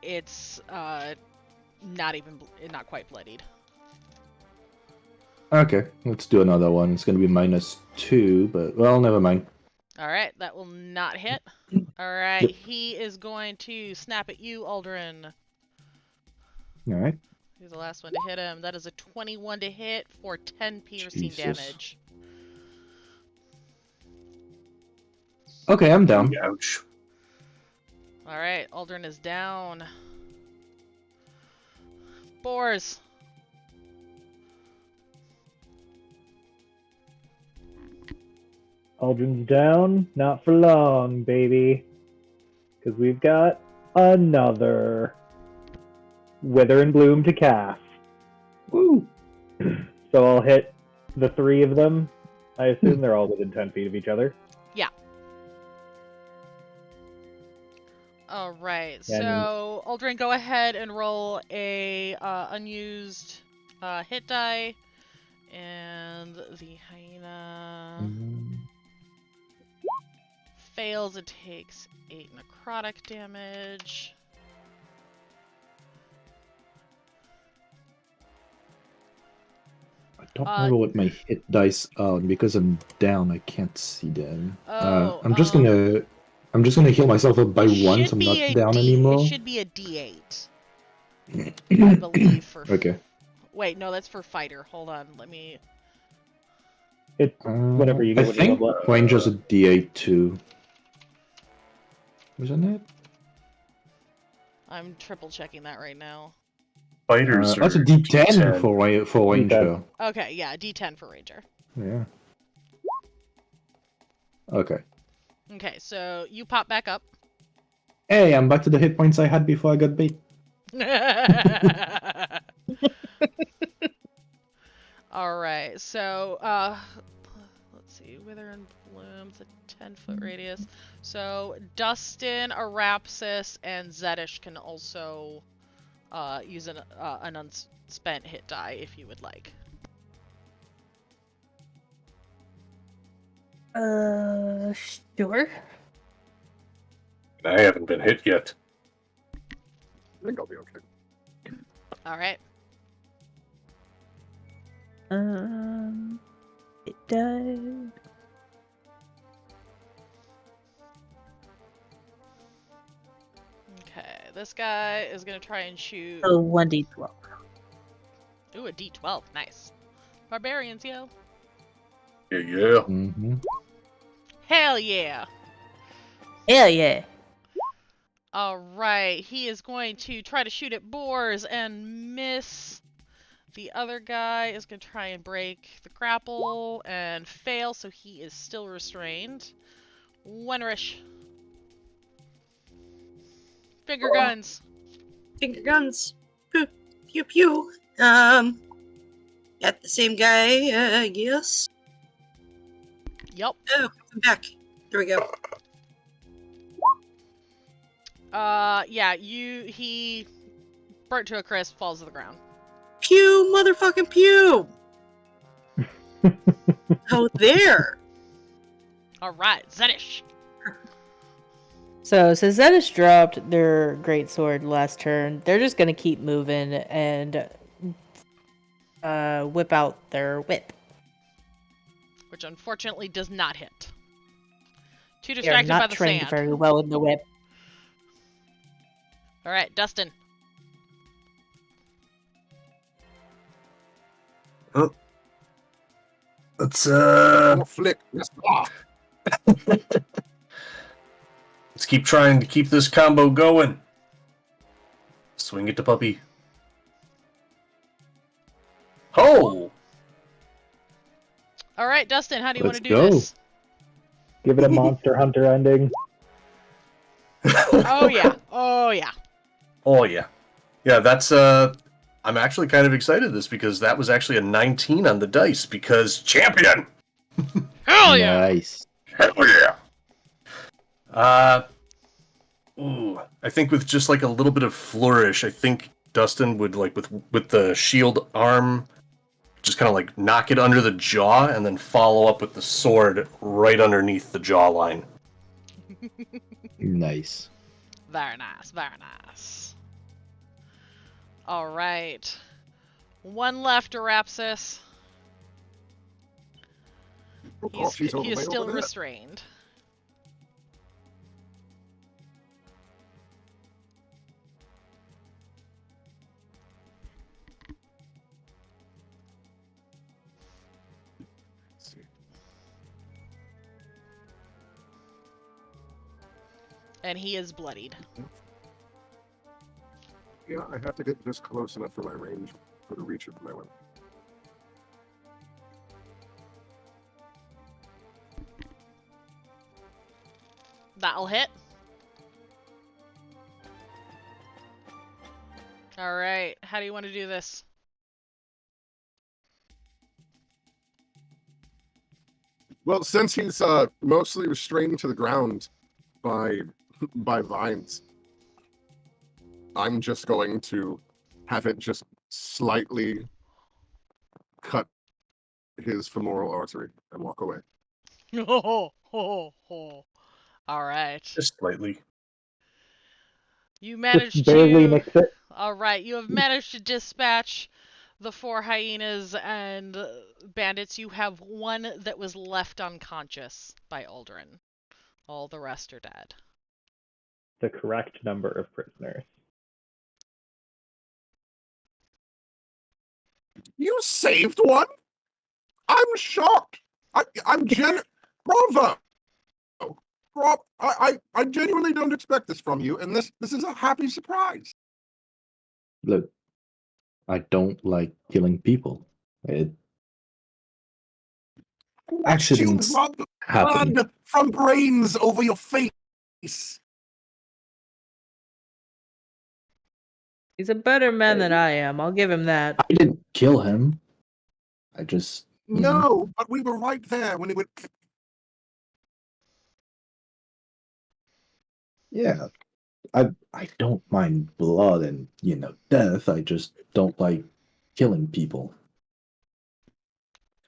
not quite bloodied.
Okay, let's do another one. It's gonna be -2, but well, never mind.
Alright, that will not hit. Alright,
Yep.
he is going to snap at you, Aldrin.
Alright.
He's the last one to hit him. That is a 21 to hit for 10 piercing
Jesus.
damage.
Okay, I'm down.
Ouch.
Alright, Aldrin is down. Boars.
Aldrin's down, not for long, baby. Because we've got another Wither and Bloom to cast.
Woo!
So I'll hit the 3 of them. I assume they're all within 10 feet of each other.
Yeah. Alright,
Yeah,
so Aldrin, go ahead and roll a unused hit die. And the hyena fails. It takes 8 necrotic damage.
I don't remember what my hit dice are because I'm down. I can't see them. I'm just gonna heal myself up by 1, so I'm not down anymore.
It should be a D8. I believe for.
Okay.
Wait, no, that's for fighter. Hold on, let me.
It's whatever you get
I
when you
think
level up.
Ranger's a D8 too. Isn't it?
I'm triple checking that right now.
Fighters
That's a
are
D10 for Ranger.
Okay, yeah, D10 for Ranger.
Yeah. Okay.
Okay, so you pop back up.
Hey, I'm back to the hit points I had before I got beat.
Alright, so, let's see, Wither and Bloom, it's a 10-foot radius. So, Dustin, Arapsis, and Zetish can also use an unspent hit die if you would like.
Sure.
I haven't been hit yet.
I think I'll be okay.
Alright.
It does.
Okay, this guy is gonna try and shoot.
So 1d12.
Ooh, a D12, nice. Barbarians, yo.
Yeah, yeah.
Mm-hmm.
Hell yeah!
Hell yeah.
Alright, he is going to try to shoot at boars and miss. The other guy is going to try and break the grapple and fail, so he is still restrained. Wenrish. Finger guns.
Finger guns. Pew, pew, pew. Got the same guy, I guess.
Yup.
Oh, I'm back. There we go.
Yeah, he burnt to a crisp, falls to the ground.
Pew, motherfucking pew! Oh, there!
Alright, Zedish.
So since Zedish dropped their greatsword last turn, they're just gonna keep moving and whip out their whip.
Which unfortunately does not hit. Too
They're
distracted by
not
the
trained
sand.
very well in the whip.
Alright, Dustin.
Oh. Let's
Flick. Yes.
let's keep trying to keep this combo going. Swing it to puppy. Ho!
Alright, Dustin, how do you want
Let's
to do
go.
this?
Give it a Monster Hunter ending.
Oh yeah. Oh yeah.
Oh yeah. Yeah, that's I'm actually kind of excited this because that was actually a 19 on the dice because champion.
Hell yeah!
Nice.
Hell yeah. Ooh, I think with just like a little bit of flourish, I think Dustin would like with the shield arm just kind of like knock it under the jaw and then follow up with the sword right underneath the jawline.
Nice.
Very nice, very nice. Alright. One left, Arapsis.
Oh, God, she's all
He
the
is
way
still
over there.
restrained.
Let's see.
And he is bloodied.
Yeah, I have to get just close enough for my range, for the reach of my weapon.
That'll hit. Alright, how do you want to do this?
Well, since he's mostly restrained to the ground by vines, I'm just going to have it just slightly cut his femoral artery and walk away.
Alright.
Just slightly.
You
Just
managed
barely
to...
mix it.
Alright, you have managed to dispatch the 4 hyenas and bandits. You have one that was left unconscious by Aldrin. All the rest are dead.
The correct number of prisoners.
You saved one? I'm shocked. I'm bravo. I genuinely don't expect this from you, and this is a happy surprise.
Look, I don't like killing people. Accidents
You rub
happen.
blood from brains over your face.
He's a better man than I am. I'll give him that.
I didn't kill him. I just
No, but we were right there when it went.
yeah. I don't mind blood and death. I just don't like killing people.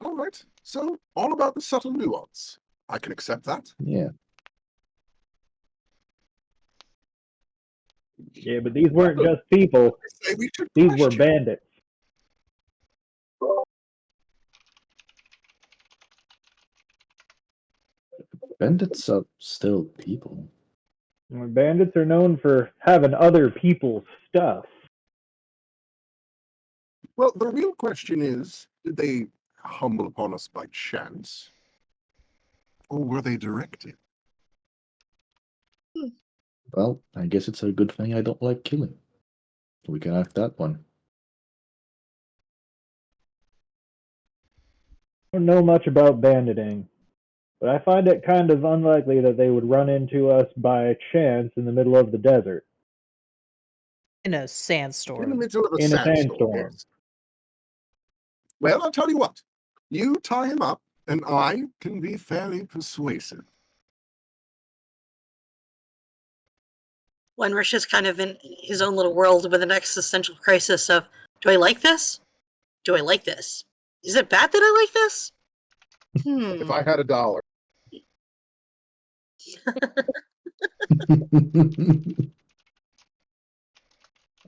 All right, so all about the subtle nuance. I can accept that.
Yeah.
Yeah, but these weren't just people.
I say we should
These were
question.
bandits.
Bandits are still people.
Bandits are known for having other people's stuff.
Well, the real question is, did they humble upon us by chance? Or were they directed?
Well, I guess it's a good thing I don't like killing. We can have that one.
don't know much about banditing, but I find it kind of unlikely that they would run into us by chance in the middle of the desert.
In a
In the
sandstorm.
middle of a
In a
sandstorm.
sandstorm.
Yes. Well, I'll tell you what. You tie him up, and I can be fairly persuasive.
Wenrish is kind of in his own little world with an existential crisis of, do I like this? Do I like this? Is it bad that I like this?
If I had $1.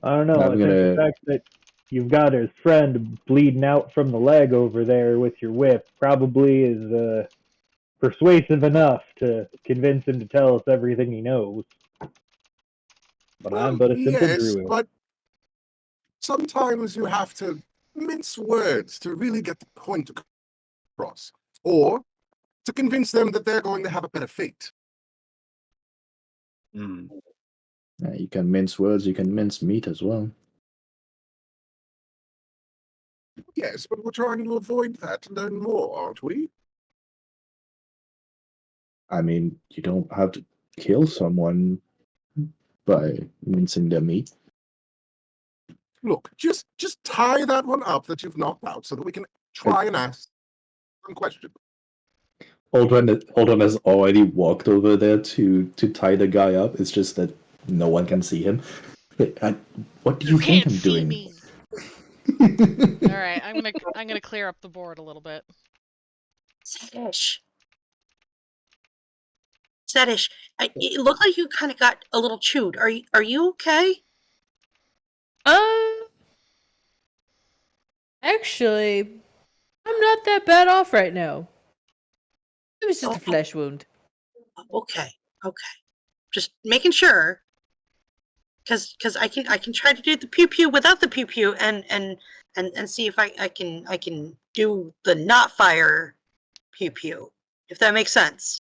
I don't know. I think the fact that you've got his friend bleeding out from the leg over there with your whip probably is persuasive enough to convince him to tell us everything he knows. But I'm but a simple
Yes,
druid.
but sometimes you have to mince words to really get the point across, or to convince them that they're going to have a better fate.
Yeah, you can mince words, you can mince meat as well.
Yes, but we're trying to avoid that and learn more, aren't we?
I mean, you don't have to kill someone by mincing their meat.
Look, just tie that one up that you've knocked out so that we can try and ask some questions.
Aldrin has already walked over there to tie the guy up. It's just that no one can see him. What do you think
can't
I'm
see
doing?
me. All right, I'm gonna clear up the board a little bit.
Sadish. Sadish, it looked like you kind of got a little chewed. Are you okay?
Actually, I'm not that bad off right now. It was just a
Oh.
flesh wound.
Okay. Just making sure. Because I can try to do the pew pew without the pew pew and see if I can do the not fire pew pew, if that makes sense.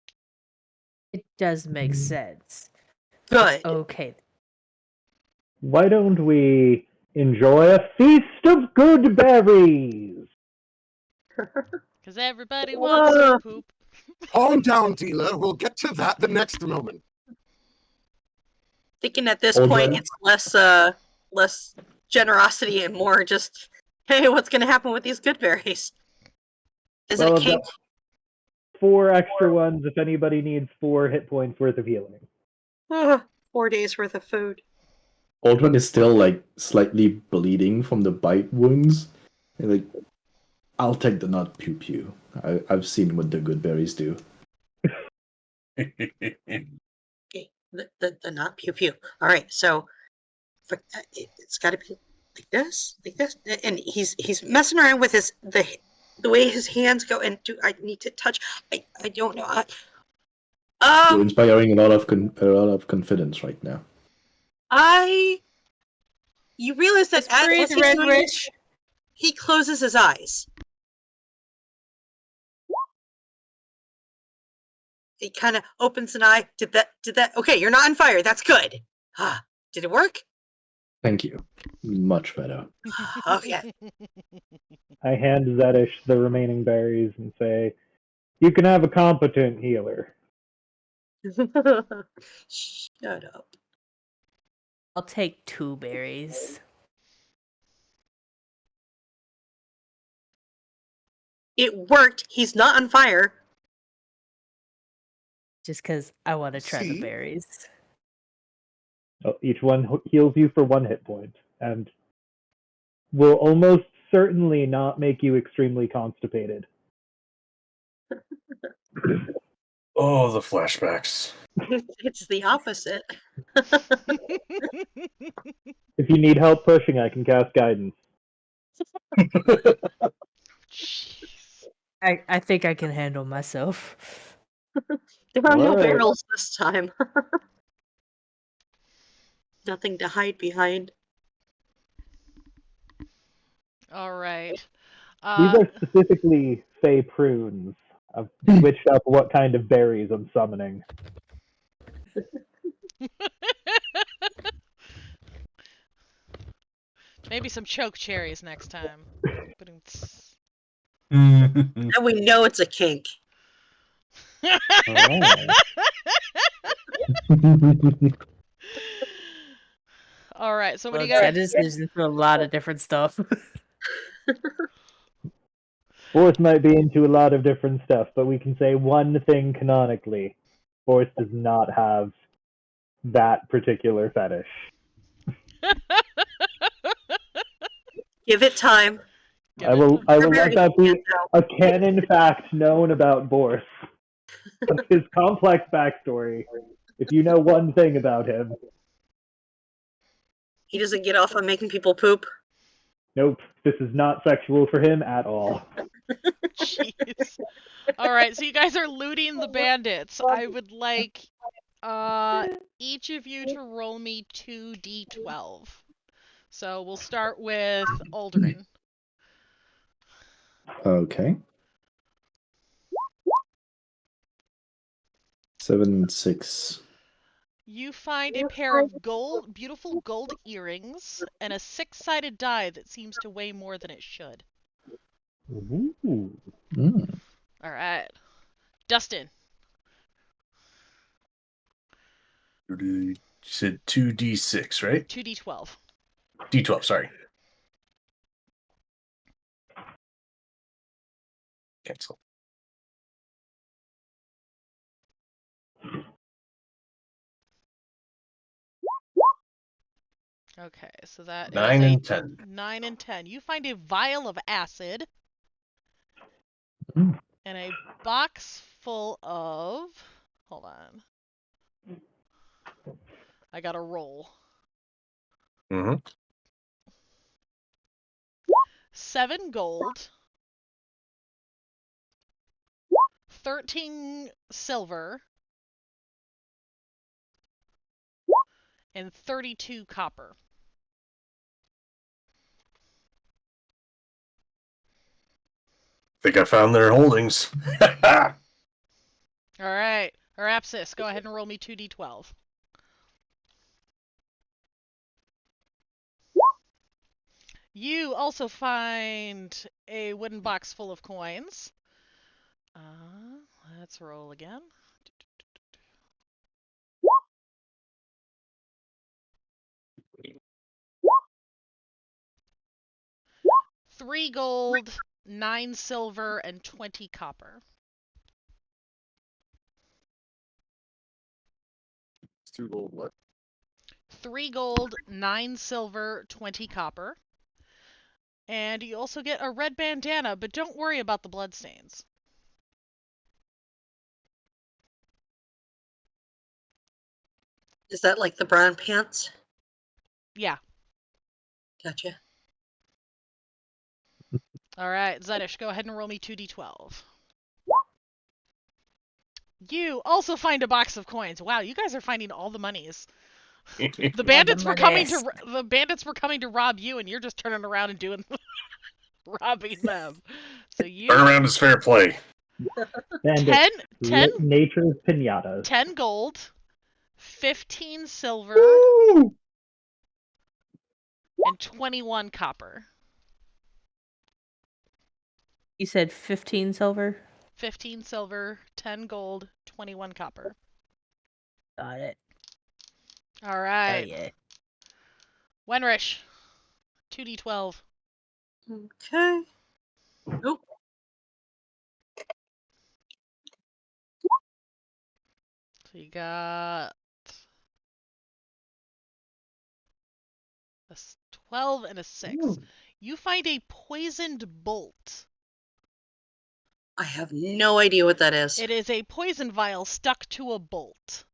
It does make sense.
Good.
It's okay.
Why don't we enjoy a feast of good berries?
Because everybody wants to poop.
Calm down, dealer. We'll get to that the next moment.
Thinking at this point it's less generosity and more just, hey, what's gonna happen with these good berries? Is it a
I've
cake?
got 4 extra ones if anybody needs 4 hit points worth of healing.
4 days worth of food.
Aldrin is still like slightly bleeding from the bite wounds. And, like, I'll take the not pew pew. I've seen what the good berries do.
Okay, the not pew pew. All right, so it's got to be like this, and he's messing around with the way his hands go. And do I need to touch? I don't know.
You're inspiring a lot of confidence right now.
You realize that as he's doing this, he closes his eyes. He kind of opens an eye. Did that? Okay, you're not on fire. That's good. Did it work?
Thank you. Much better.
Okay.
I hand Zedish the remaining berries and say, you can have a competent healer.
Shut up.
I'll take 2 berries.
It worked. He's not on fire.
Just because I want to try the berries.
So each one heals you for 1 hit point, and will almost certainly not make you extremely constipated.
Oh, the flashbacks.
It's the opposite.
If you need help pushing, I can cast guidance.
I think I can handle myself.
There are no barrels this time. Nothing to hide behind.
All right.
These are specifically fey prunes. I've switched up what kind of berries I'm summoning.
Maybe some choke cherries next time.
Now we know it's a kink.
Oh.
All right, so what do you
That
got?
is into a lot of different stuff.
Boris might be into a lot of different stuff, but we can say one thing canonically. Boris does not have that particular fetish.
Give it time.
I will let that be
out.
a canon fact known about Boris. Of his complex backstory. If you know one thing about him,
He doesn't get off on making people poop.
nope, this is not sexual for him at all.
Jeez. All right, so you guys are looting the bandits. I would like each of you to roll me 2d12. So we'll start with Aldrin.
Okay. 7, 6.
You find a pair of beautiful gold earrings and a 6-sided die that seems to weigh more than it should.
Ooh.
Mm.
All right. Dustin.
You said 2d6, right?
2d12.
D12, sorry. Cancel.
Okay, so that
9
is
and 10.
9 and 10. You find a vial of acid
Mm.
and a box full of... Hold on. I got to roll.
Mm-hmm.
7 gold, 13 silver, and 32 copper.
Think I found their holdings.
All right. Arapsis, go ahead and roll me 2d12. You also find a wooden box full of coins. Let's roll again. 3 gold, 9 silver, and 20 copper.
It's 2 gold, what?
3 gold, 9 silver, 20 copper. And you also get a red bandana, but don't worry about the bloodstains.
Is that like the brown pants?
Yeah.
Gotcha.
All right, Zedish, go ahead and roll me 2d12. You also find a box of coins. Wow, you guys are finding all the monies. The bandits were coming to rob you, and you're just turning around and doing robbing them. So you
Turn around is fair play.
Bandits,
10
nature's pinatas.
10 gold, 15 silver,
Woo!
and 21 copper.
You said 15 silver?
15 silver, 10 gold, 21 copper.
Got it.
All right.
Oh, yeah.
Wenrish, 2d12.
Okay. Nope.
So you got a 12 and a 6.
Ooh.
You find a poisoned bolt.
I have no idea what that is.
It is a poison vial stuck to a bolt.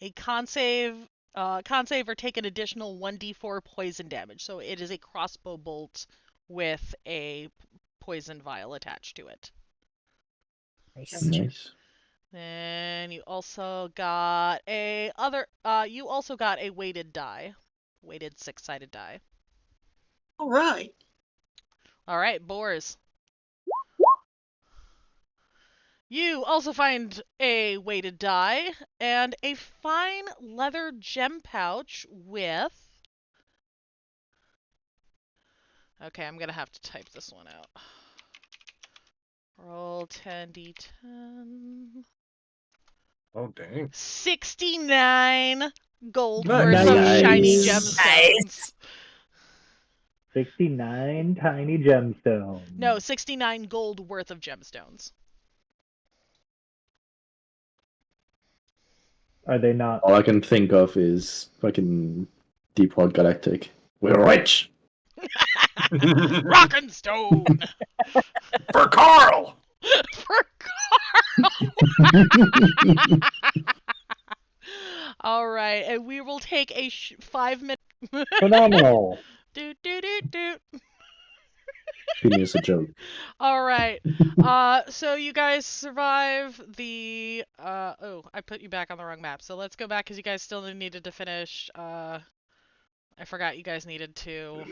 A con save or take an additional 1d4 poison damage. So it is a crossbow bolt with a poison vial attached to it.
Nice.
Nice.
Then you also got a weighted die. Weighted 6-sided die.
All right.
All right, Boars. You also find a weighted die and a fine leather gem pouch with... Okay, I'm going to have to type this one out. Roll 10d10.
Oh, dang.
69 gold
Nice.
worth of shiny
Nice.
gemstones.
69 tiny gemstones.
No, 69 gold worth of gemstones.
Are they not?
All I can think of is fucking Deep Rock Galactic. We're rich!
Rock and stone!
For Carl!
For All right, and we will take a 5-minute.
Phenomenal.
Do do do do.
Finish a joke.
All right. So you guys survive the. Oh, I put you back on the wrong map. So let's go back because you guys still needed to finish. I forgot you guys needed to.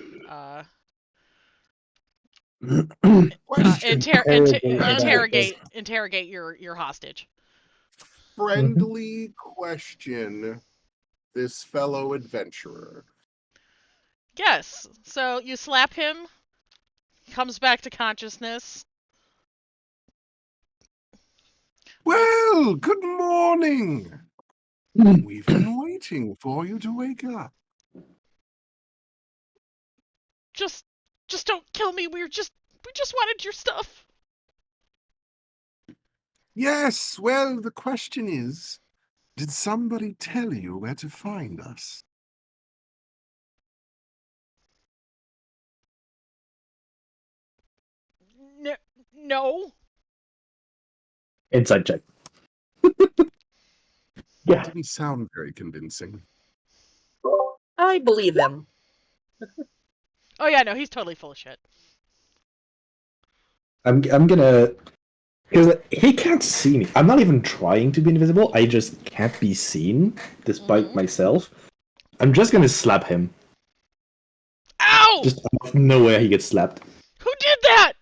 Question.
Interrogate your hostage.
Friendly question. This fellow adventurer.
Yes. So you slap him. Comes back to consciousness.
Well, good morning. We've been waiting for you to wake up.
Just don't kill me. We just wanted your stuff.
Yes, well, the question is, did somebody tell you where to find us?
No.
Inside check.
That didn't sound very convincing.
I believe him.
Oh yeah, no, he's totally full of shit.
I'm gonna, because he can't see me. I'm not even trying to be invisible. I just can't be seen, despite myself. I'm just gonna slap him.
Ow!
Just out of nowhere, he gets slapped.
Who did that?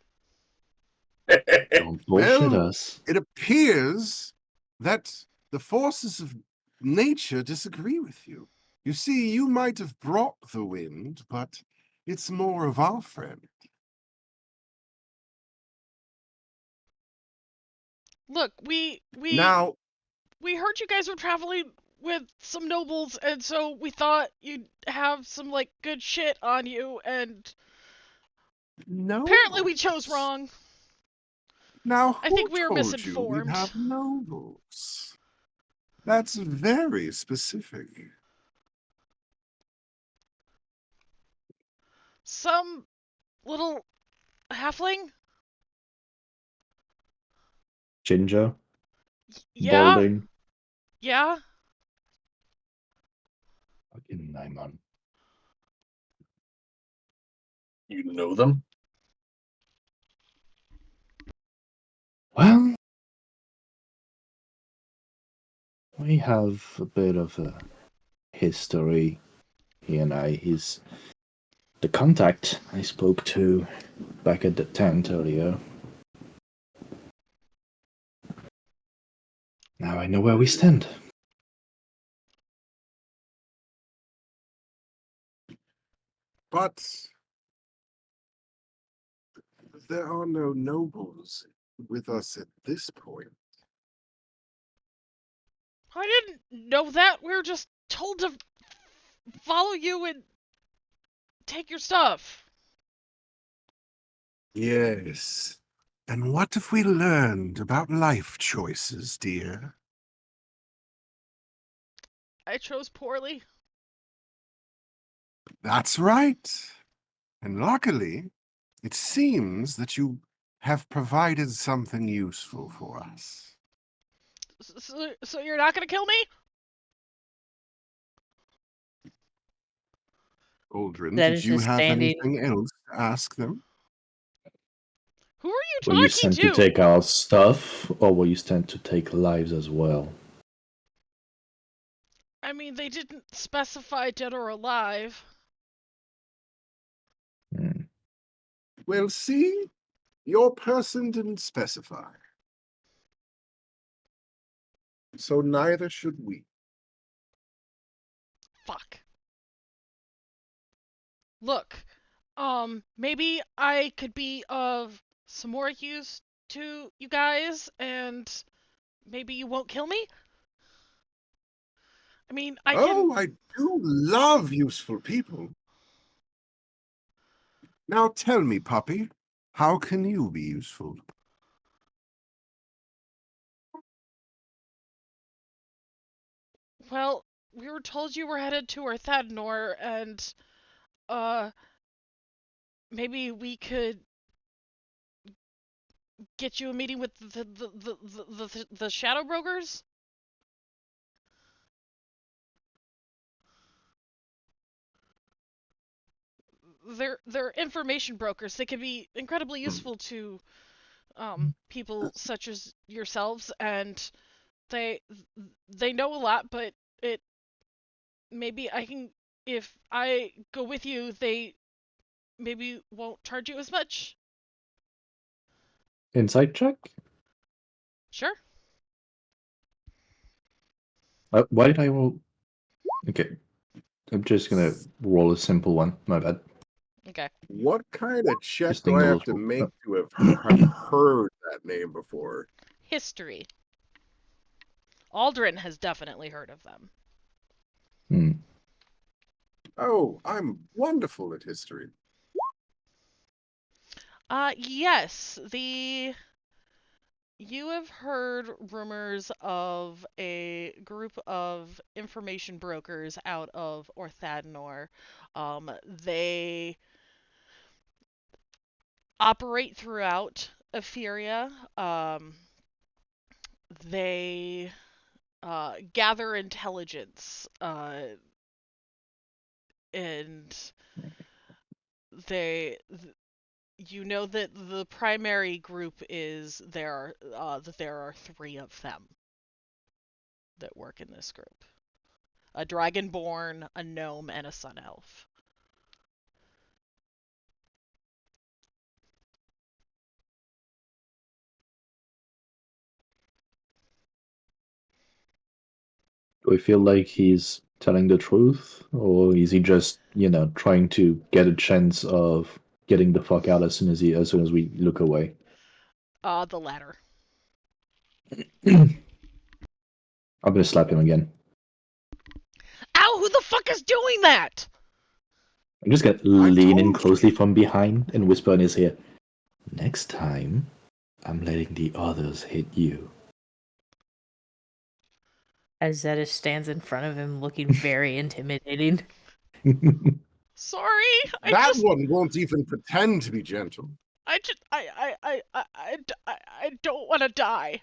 Don't bullshit
Well,
us.
it appears that the forces of nature disagree with you. You see, you might have brought the wind, but it's more of our friend.
Look, we
Now,
heard you guys were traveling with some nobles, and so we thought you'd have some like good shit on you, and apparently we chose wrong.
Now,
I
who
think we were
told you we'd
misinformed.
have nobles? That's very specific.
Some little halfling?
Ginger.
Yeah?
Balding.
Yeah?
Fucking Naiman.
You know them?
Well, we have a bit of a history. He and I. He's the contact I spoke to back at the tent earlier. Now I know where we stand.
But there are no nobles with us at this point.
I didn't know that. We were just told to follow you and take your stuff.
Yes. And what have we learned about life choices, dear?
I chose poorly.
That's right. And luckily, it seems that you have provided something useful for us.
So you're not gonna kill me?
Aldrin,
That
did
is
you
just
have
standing.
anything else to ask them?
Who are you
Were you
talking
sent to take our stuff, or were you sent to take lives as well?
I mean, they didn't specify dead or alive.
Well, see, your person didn't specify. So neither should we.
Fuck. Look, maybe I could be of some more use to you guys, and maybe you won't kill me? I mean, I can...
I do love useful people. Now tell me, puppy, how can you be useful?
Well, we were told you were headed to Orthad, and, maybe we could get you a meeting with the Shadow Brokers? They're information brokers. They can be incredibly useful to people such as yourselves, and they they know a lot, but it maybe I can, if I go with you, they maybe won't charge you as much.
Insight check?
Sure.
Why did I roll? Okay. I'm just gonna roll a simple one. My bad.
Okay.
What kind of check
Just
do
think
I
the
have
rules
to
roll.
make to have heard that name before?
History. Aldrin has definitely heard of them.
Hmm.
Oh, I'm wonderful at history.
Yes, you have heard rumors of a group of information brokers out of Orthadnor. They operate throughout Efferia. They gather intelligence, and they you know that the primary group is that there are 3 of them that work in this group. A dragonborn, a gnome, and a sun elf.
Do I feel like he's telling the truth? Or is he just, trying to get a chance of getting the fuck out as soon as we look away?
The latter.
I'm gonna slap him again.
Ow, who the fuck is doing that?
I'm just gonna lean in closely from behind and whisper in his ear. Next time, I'm letting the others hit you.
As Zeta stands in front of him looking very intimidating.
Sorry,
That one won't even pretend to be gentle.
I don't want to die.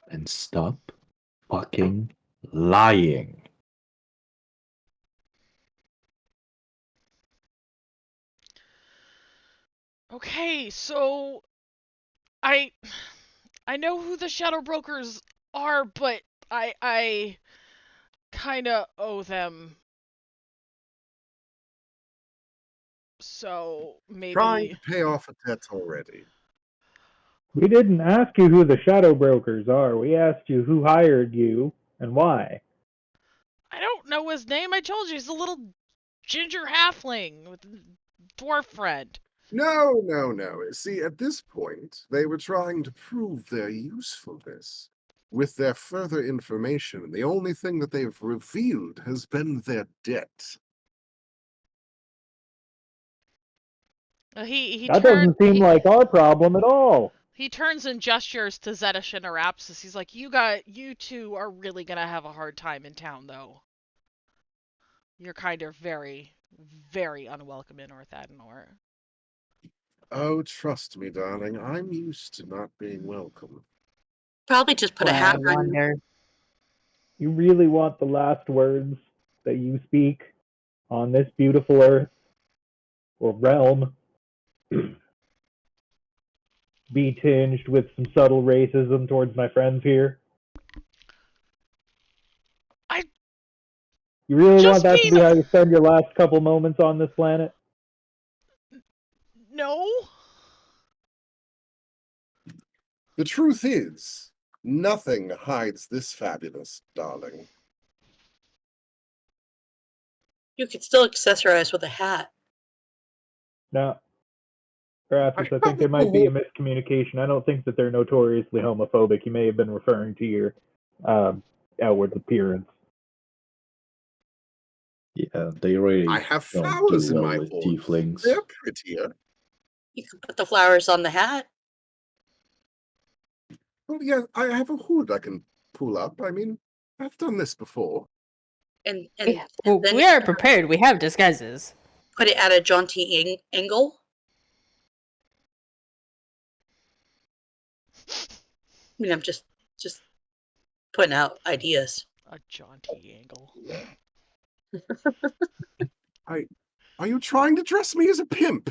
And stop fucking lying.
Okay, so I know who the Shadow Brokers are, but I kind of owe them. So
Trying
maybe...
to pay off a debt already.
We didn't ask you who the shadow brokers are. We asked you who hired you and why.
I don't know his name. I told you he's a little ginger halfling with a dwarf friend.
No. See, at this point, they were trying to prove their usefulness with their further information, and the only thing that they've revealed has been their debt.
That doesn't seem like our problem at all.
He turns and gestures to Zetish and Arapsis. He's like, you two are really gonna have a hard time in town, though. You're kind of very, very unwelcome in Orthadnor.
Oh, trust me, darling, I'm used to not being welcome.
Probably just put a hat on you.
You really want the last words that you speak on this beautiful earth or realm be tinged with some subtle racism towards my friends here? You really want that to be how you spend your last couple moments on this planet?
No.
The truth is, nothing hides this fabulous, darling.
You could still accessorize with a hat.
Now, Perhaps I think there might be a miscommunication. I don't think that they're notoriously homophobic. You may have been referring to your outward appearance.
Yeah, they really
I have
don't
flowers
do
in
well
my
with
horns.
tieflings.
They're prettier.
You can put the flowers on the hat.
Well, yeah, I have a hood I can pull up. I mean, I've done this before.
And
Well,
then
we are prepared. We have disguises.
put it at a jaunty angle. I mean, I'm just putting out ideas.
A jaunty angle.
Are you trying to dress me as a pimp?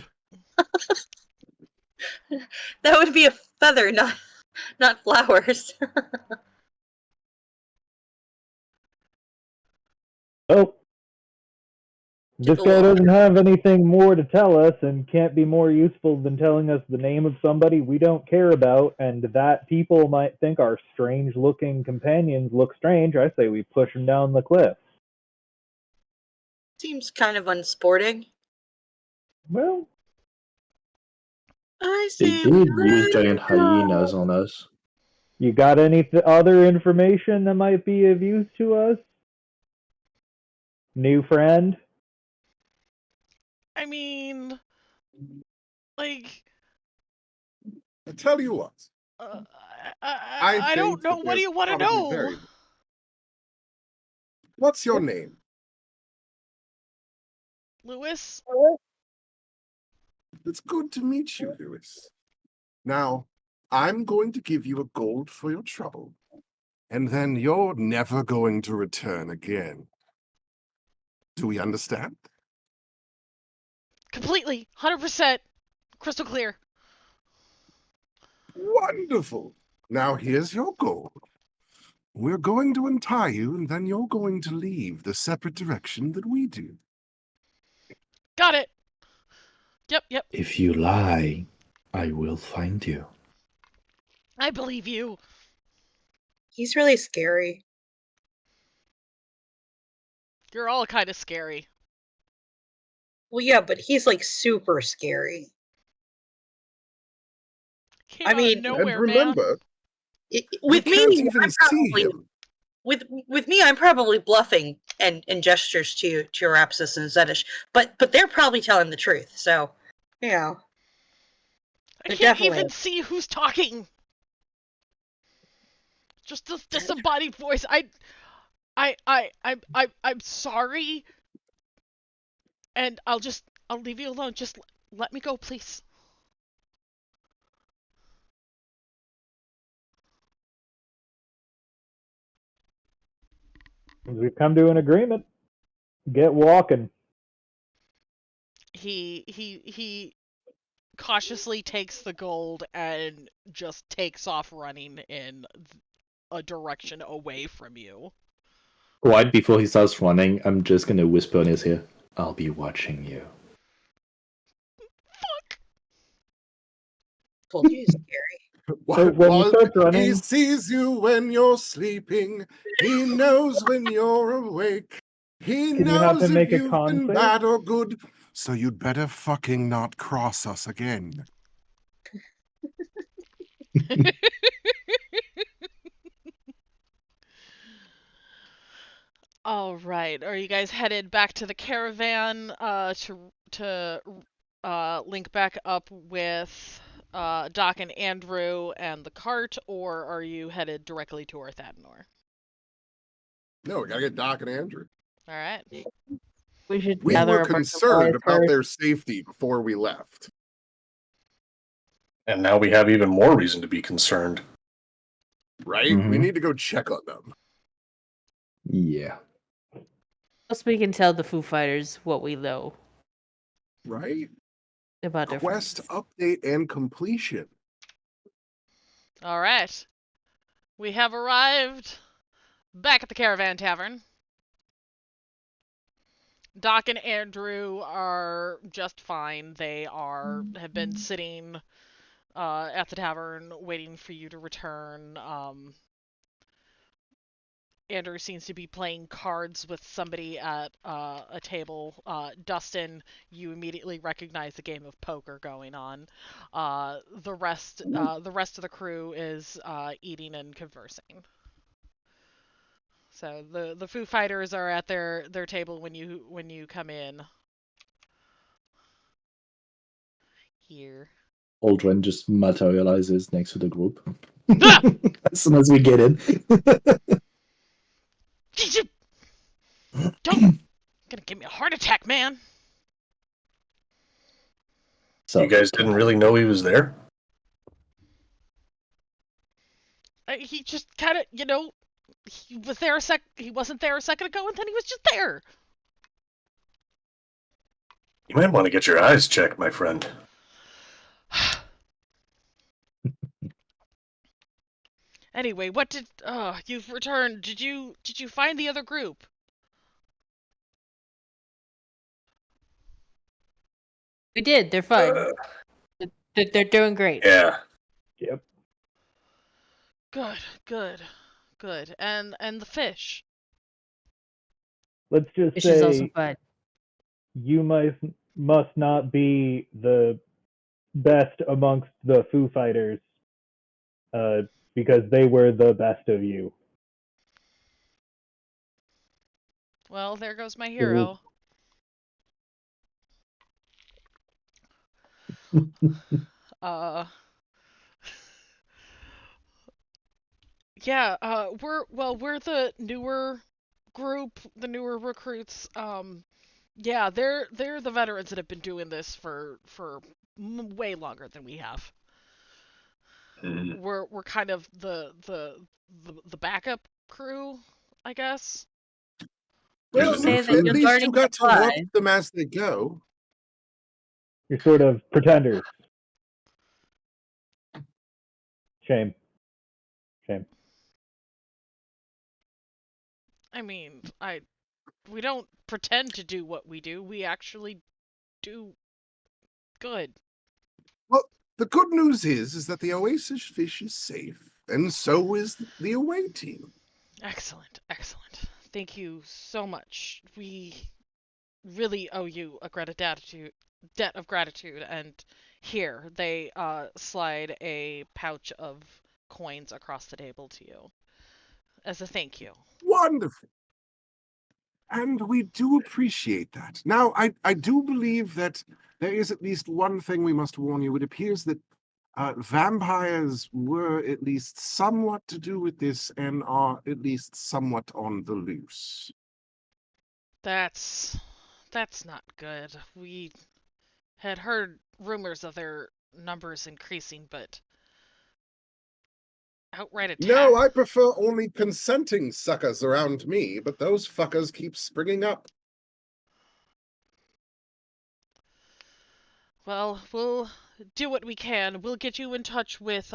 That would be a feather, not flowers.
Oh, this guy doesn't have anything more to tell us and can't be more useful than telling us the name of somebody we don't care about and that people might think our strange-looking companions look strange. I say we push them down the cliff.
Seems kind of unsporting.
Well,
I
They
say
did use giant hyenas on us.
you got any other information that might be of use to us? New friend?
I mean, like,
I tell you what.
I don't
think
know.
that
What do
there's
you want to
probably
know?
What's your name?
Lewis?
It's good to meet you, Lewis. Now, I'm going to give you a gold for your trouble, and then you're never going to return again. Do we understand?
Completely. 100%. Crystal clear.
Wonderful. Now here's your gold. We're going to untie you, and then you're going to leave the separate direction that we do.
Got it. Yep.
If you lie, I will find you.
I believe you.
He's really scary.
You're all kind of scary.
Well, yeah, but he's like super scary.
Came
I
out
mean,
of nowhere,
And remember,
with
we can't
me,
even
I'm
see
probably
him.
with me, I'm probably bluffing and gestures to Rapsis and Zedish, but they're probably telling the truth. So, you know,
I
they're
can't
definitely.
even see who's talking. Just this disembodied voice. I'm sorry. And I'll leave you alone. Just let me go, please.
we've come to an agreement. Get walking.
He cautiously takes the gold and just takes off running in a direction away from you.
Right before he starts running, I'm just gonna whisper in his ear, I'll be watching you.
Fuck!
Told you he's scary.
So when he starts running,
He sees you when you're sleeping. He knows when you're awake. He
can you have
knows
him
if
make a
you've
con
been
save?
bad or good. So you'd better fucking not cross us again.
All right. Are you guys headed back to the caravan to link back up with Doc and Andrew and the cart, or are you headed directly to Orthad?
No, we gotta get Doc and Andrew.
All right.
We should
We
gather
were
up our
concerned
supplies
about
first.
their safety before we left.
And now we have even more reason to be concerned.
Right? We need to go check on them.
Yeah.
Plus, we can tell the Foo Fighters what we know
Right?
about their
Quest
friends.
update and completion.
All right. We have arrived back at the Caravan Tavern. Doc and Andrew are just fine. They have been sitting at the tavern waiting for you to return. Andrew seems to be playing cards with somebody at a table. Dustin, you immediately recognize the game of poker going on. The rest of the crew is eating and conversing. So the Foo Fighters are at their table when you come in. Here.
Aldrin just materializes next to the group as soon as we get in.
Don't gonna give me a heart attack, man.
So you guys didn't really know he was there?
He just kind of, he was there he wasn't there a second ago, and then he was just there.
You might want to get your eyes checked, my friend.
Anyway, what did you've returned. Did you find the other group?
We did. They're fine. They're doing great.
Yeah.
Yep.
Good. And the fish.
Let's just
Fish is also
say
fine.
you must not be the best amongst the Foo Fighters, because they were the best of you.
Well, there goes my hero. Yeah, we're the newer group, the newer recruits. Yeah, they're the veterans that have been doing this for way longer than we have.
Mm-hmm.
We're kind of the backup crew, I guess.
Well,
Say
at
that you're
least
learning
you got to
fly.
watch them as they go.
You're sort of pretenders. Shame.
I mean, we don't pretend to do what we do. We actually do good.
Well, the good news is that the oasis fish is safe, and so is the away team.
Excellent. Thank you so much. We really owe you a debt of gratitude. And here, they slide a pouch of coins across the table to you as a thank you.
Wonderful. And we do appreciate that. Now, I do believe that there is at least one thing we must warn you. It appears that vampires were at least somewhat to do with this and are at least somewhat on the loose.
That's not good. We had heard rumors of their numbers increasing, but outright attack?
No, I prefer only consenting suckers around me, but those fuckers keep springing up.
Well, we'll do what we can. We'll get you in touch with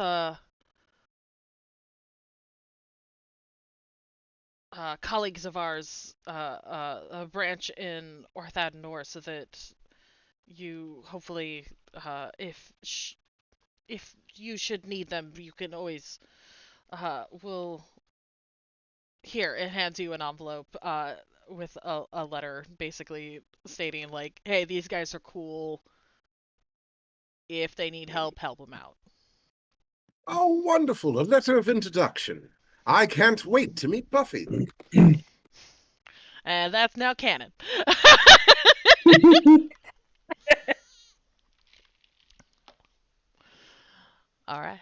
colleagues of ours, a branch in Orthad Nor, so that you hopefully, if you should need them, you can always, will. Here, it hands you an envelope, with a letter, basically stating like, hey, these guys are cool. If they need help them out.
Oh, wonderful, a letter of introduction. I can't wait to meet Buffy.
And that's now canon. All right.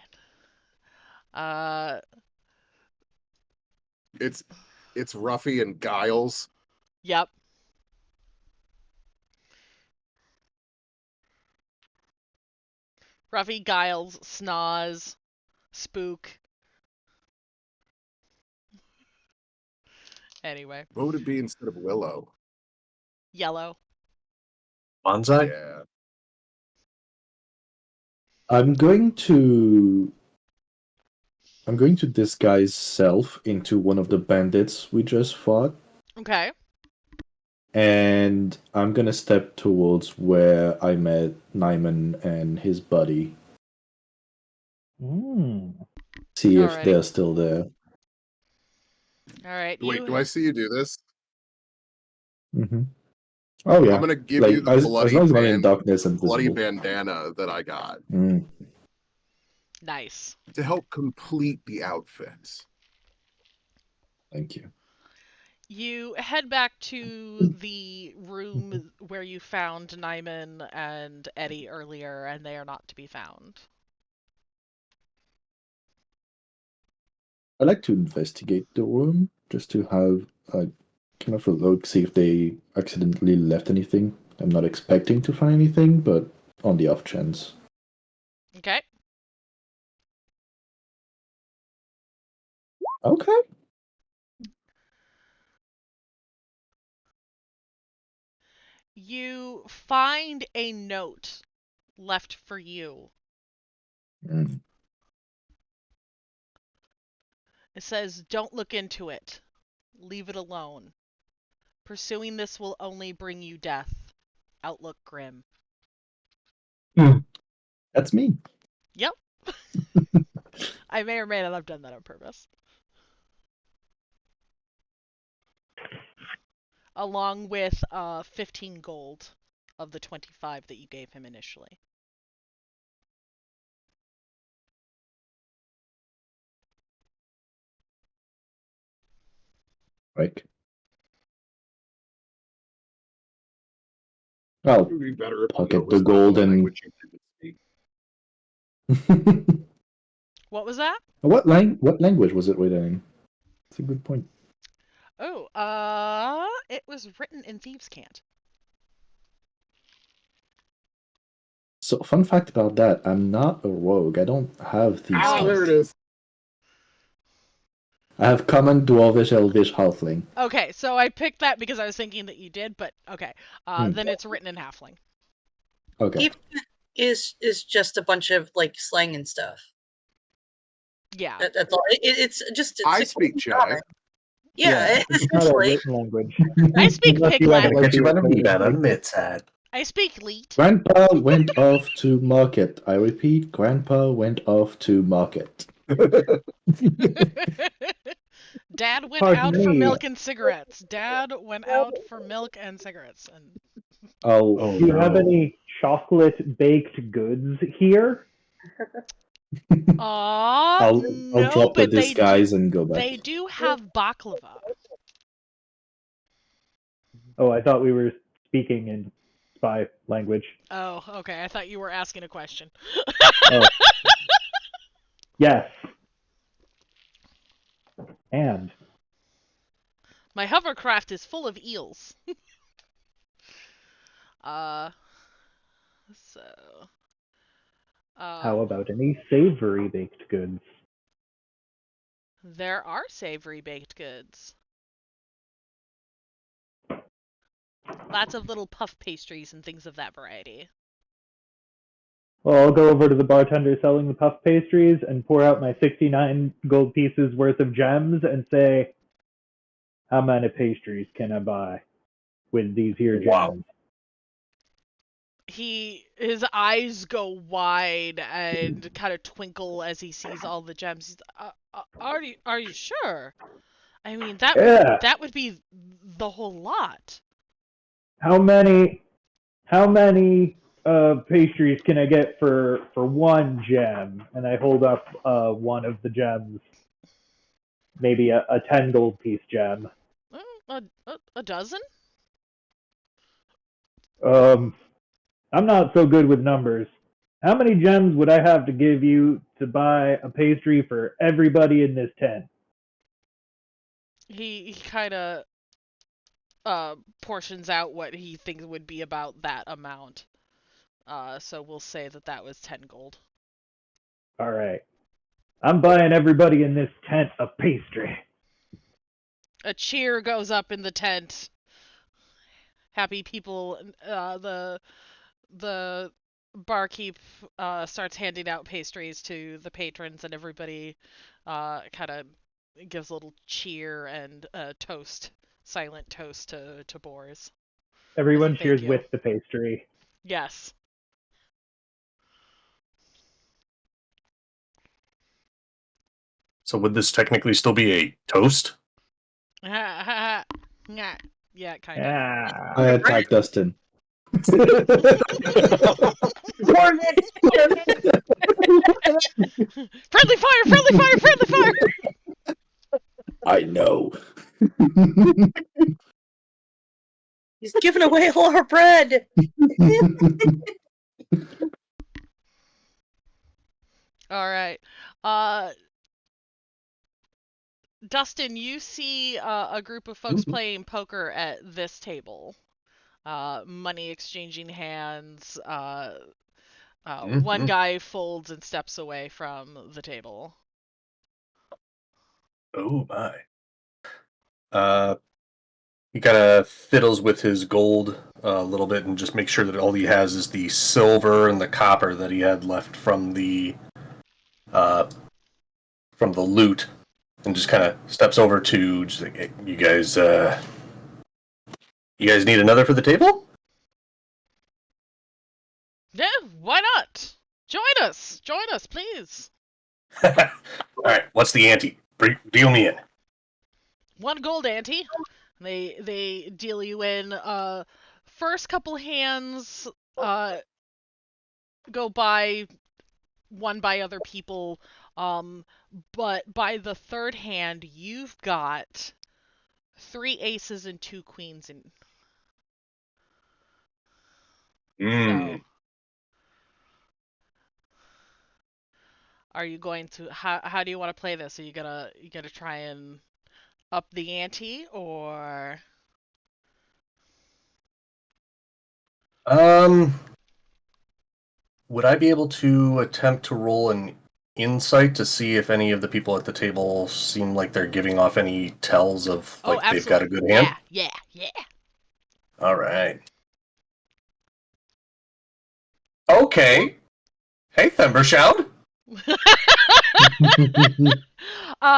It's Ruffy and Giles.
Yep. Ruffy, Giles, Snoz, Spook. Anyway.
What would it be instead of Willow?
Yellow.
Bonsai?
Yeah.
I'm going to disguise self into one of the bandits we just fought.
Okay.
And I'm gonna step towards where I met Nyman and his buddy. See if
Alrighty.
they're still there.
All right.
Wait, do I see you do this?
Mm-hmm. Oh yeah.
I'm gonna give you the
as
bloody
long as I'm in darkness and
bloody
visible.
bandana that I got
Mm.
Nice.
to help complete the outfit.
Thank you.
You head back to the room where you found Nyman and Eddie earlier, and they are not to be found.
I like to investigate the room just to have a kind of a look, see if they accidentally left anything. I'm not expecting to find anything, but on the off chance.
Okay.
Okay.
You find a note left for you.
Mm.
It says, "Don't look into it. Leave it alone. Pursuing this will only bring you death. Outlook grim."
That's me.
Yep. I may or may not have done that on purpose. Along with 15 gold of the 25 that you gave him initially.
Right. Well,
It would be better if
pocket
was
the
not
gold and.
language you didn't speak.
What was that?
What language was it written in? That's a good point.
Oh, it was written in Thieves' Cant.
So, fun fact about that, I'm not a rogue. I don't have Thieves' Cant.
There it is.
I have Common, Dwarvish, Elvish, Halfling.
Okay, so I picked that because I was thinking that you did, but okay. Then it's written in Halfling.
Okay.
Is just a bunch of like slang and stuff.
Yeah.
That's all. It's just.
I speak Czech.
Yeah,
it's not a
essentially.
written language.
I speak
Unless
Pig
you have
Latin.
like
Get you
the
better be
ability
better
to-
mitzad.
I speak Leet.
Grandpa went off to market. I repeat, Grandpa went off to market.
Dad went
Pardon
out for
me.
milk and cigarettes. Dad went out for milk and cigarettes. And
Oh,
Do you have
no.
any chocolate baked goods here?
I'll
no,
drop the
but
disguise and go back.
they do have baklava.
Oh, I thought we were speaking in spy language.
Oh, okay. I thought you were asking a question.
Oh. Yes. And
My hovercraft is full of eels. So.
how about any savory baked goods?
There are savory baked goods. Lots of little puff pastries and things of that variety.
Well, I'll go over to the bartender selling the puff pastries and pour out my 69 gold pieces worth of gems and say, how many pastries can I buy with these here gems?
His eyes go wide and kind of twinkle as he sees all the gems. He's, are you sure? I mean, that would be the whole lot.
How many pastries can I get for one gem? And I hold up one of the gems, maybe a 10 gold piece gem.
A dozen?
I'm not so good with numbers. How many gems would I have to give you to buy a pastry for everybody in this tent?
He kind of portions out what he thinks would be about that amount. So we'll say that was 10 gold.
All right. I'm buying everybody in this tent a pastry.
A cheer goes up in the tent. Happy people. The barkeep starts handing out pastries to the patrons, and everybody kind of gives a little cheer and toast, silent toast to Boris.
Everyone cheers
you.
with the pastry.
Yes.
So would this technically still be a toast?
Yeah, kind of.
Yeah.
I attack Dustin.
Friendly fire! Friendly fire! Friendly fire!
I know.
He's giving away all our bread.
All right. Dustin, you see a group of folks playing poker at this table. Money exchanging hands. One guy folds and steps away from the table.
Oh my. He kind of fiddles with his gold a little bit and just makes sure that all he has is the silver and the copper that he had left from the loot, and just kind of steps over to just like, hey, you guys need another for the table?
Yeah, why not? Join us, please.
All right, what's the ante? Deal me in.
1 gold ante. They deal you in. First couple hands go by won by other people, but by the third hand you've got 3 aces and 2 queens in. So, are you going to how do you want to play this? Are you gonna try and up the ante, or
would I be able to attempt to roll an insight to see if any of the people at the table seem like they're giving off any tells of like they've got a good hand?
Yeah.
All right. Okay. Hey, Thembershound.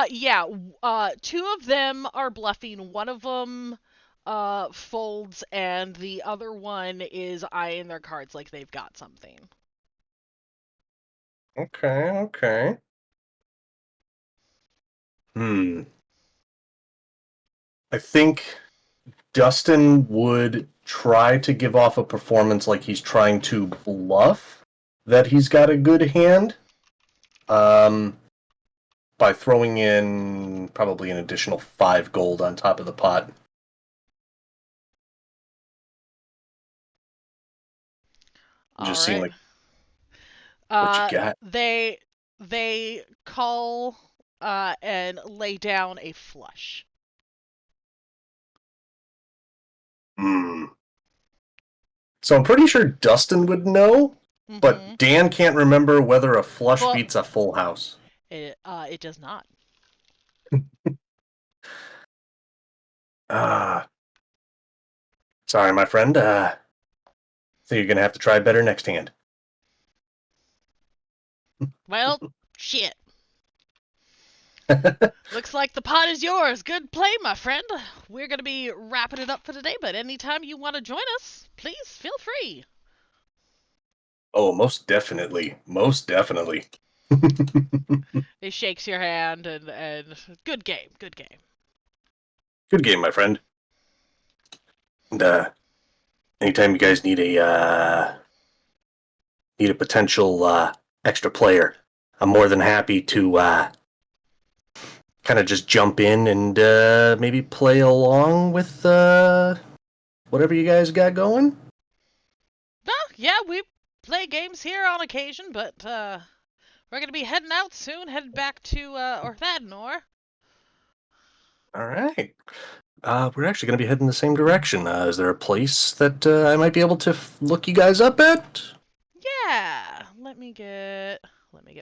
Yeah. 2 of them are bluffing. One of them folds, and the other one is eyeing their cards like they've got something.
Okay. I think Dustin would try to give off a performance like he's trying to bluff that he's got a good hand, by throwing in probably an additional 5 gold on top of the pot. Just seeing like what you got.
They call and lay down a flush.
So I'm pretty sure Dustin would know, but Dan can't remember whether a flush beats a full house.
It does not.
Sorry, my friend. So you're gonna have to try better next hand.
Well, shit. Looks like the pot is yours. Good play, my friend. We're going to be wrapping it up for today, but anytime you want to join us, please feel free.
Oh, most definitely. Most definitely.
He shakes your hand, and good game.
Good game, my friend. And anytime you guys need a potential extra player, I'm more than happy to kind of just jump in and maybe play along with whatever you guys got going.
Yeah, we play games here on occasion, but we're going to be heading out soon, headed back to Orthad, anor.
All right. We're actually going to be heading the same direction. Is there a place that I might be able to look you guys up at?
Yeah. Let me get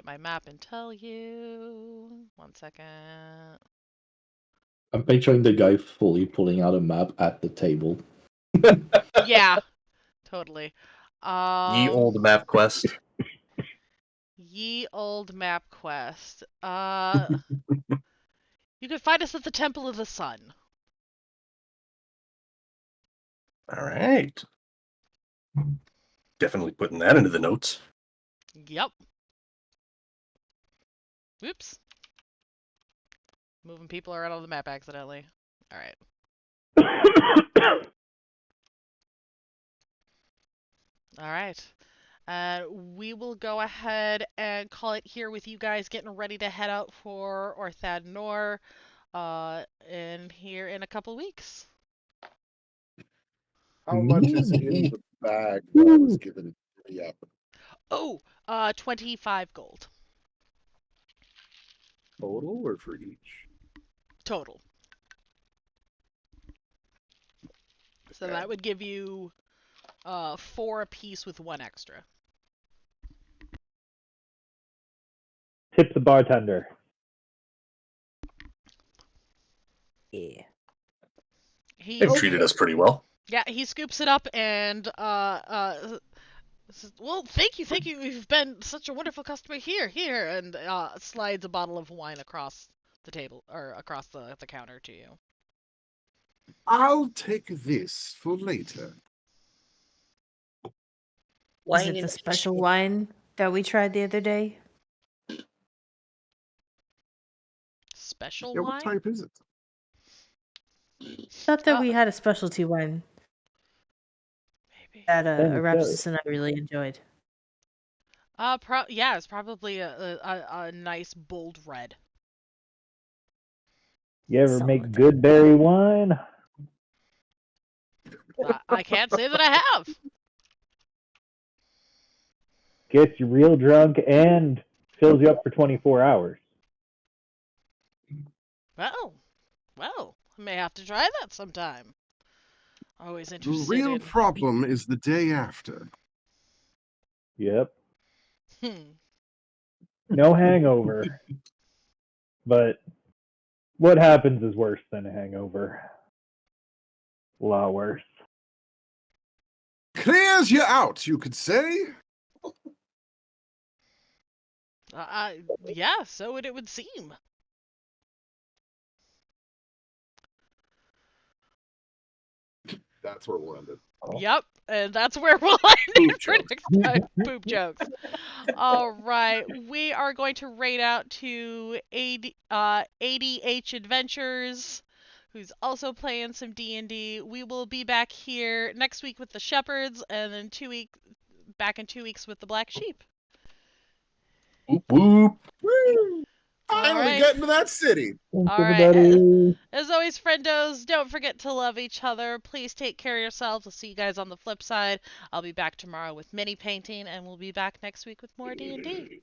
my map and tell you. 1 second.
I'm picturing the guy fully pulling out a map at the table.
Yeah, totally.
Ye old map quest.
Ye old map quest. You can find us at the Temple of the Sun.
All right. Definitely putting that into the notes.
Yep. Whoops. Moving people around on the map accidentally. All right. All right. We will go ahead and call it here with you guys getting ready to head out for Orthad Nor in here in a couple weeks.
How much is in the bag that I was given? Yep.
Oh, 25 gold.
Total or for each?
Total. So
Okay.
that would give you 4 apiece with 1 extra.
Tip the bartender.
Yeah.
They've treated us pretty well.
Yeah, he scoops it up and says, well, thank you. You've been such a wonderful customer. Here, and slides a bottle of wine across the table or across the counter to you.
I'll take this for later.
Is it the special wine that we tried the other day?
Special
Yeah, what
wine?
type is it?
Thought that we had a specialty wine
Maybe.
that
Then
Erastus and I really enjoyed.
Yeah, it's probably a nice bold red.
You ever
Solid.
make good berry wine?
I can't say that I have.
Gets you real drunk and fills you up for 24 hours.
Well, I may have to try that sometime. Always
The
interested
real
in.
problem is the day after.
Yep.
Hmm.
No hangover. But what happens is worse than a hangover. A lot worse.
Clears you out, you could say.
Yeah, so it would seem.
That's where we'll end it.
Yep, and that's where we'll end
Poop
it for
jokes.
next time. Poop jokes. All right, we are going to raid out to ADH Adventures, who's also playing some D&D. We will be back here next week with the Shepherds, and then back in 2 weeks with the Black Sheep.
Whoop whoop.
Woo! Finally
right.
getting to that city.
Thanks,
All right.
everybody.
As always, friendos, don't forget to love each other. Please take care of yourselves. I'll see you guys on the flip side. I'll be back tomorrow with mini painting, and we'll be back next week with more D&D.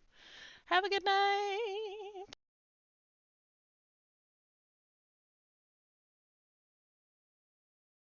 Have a good night.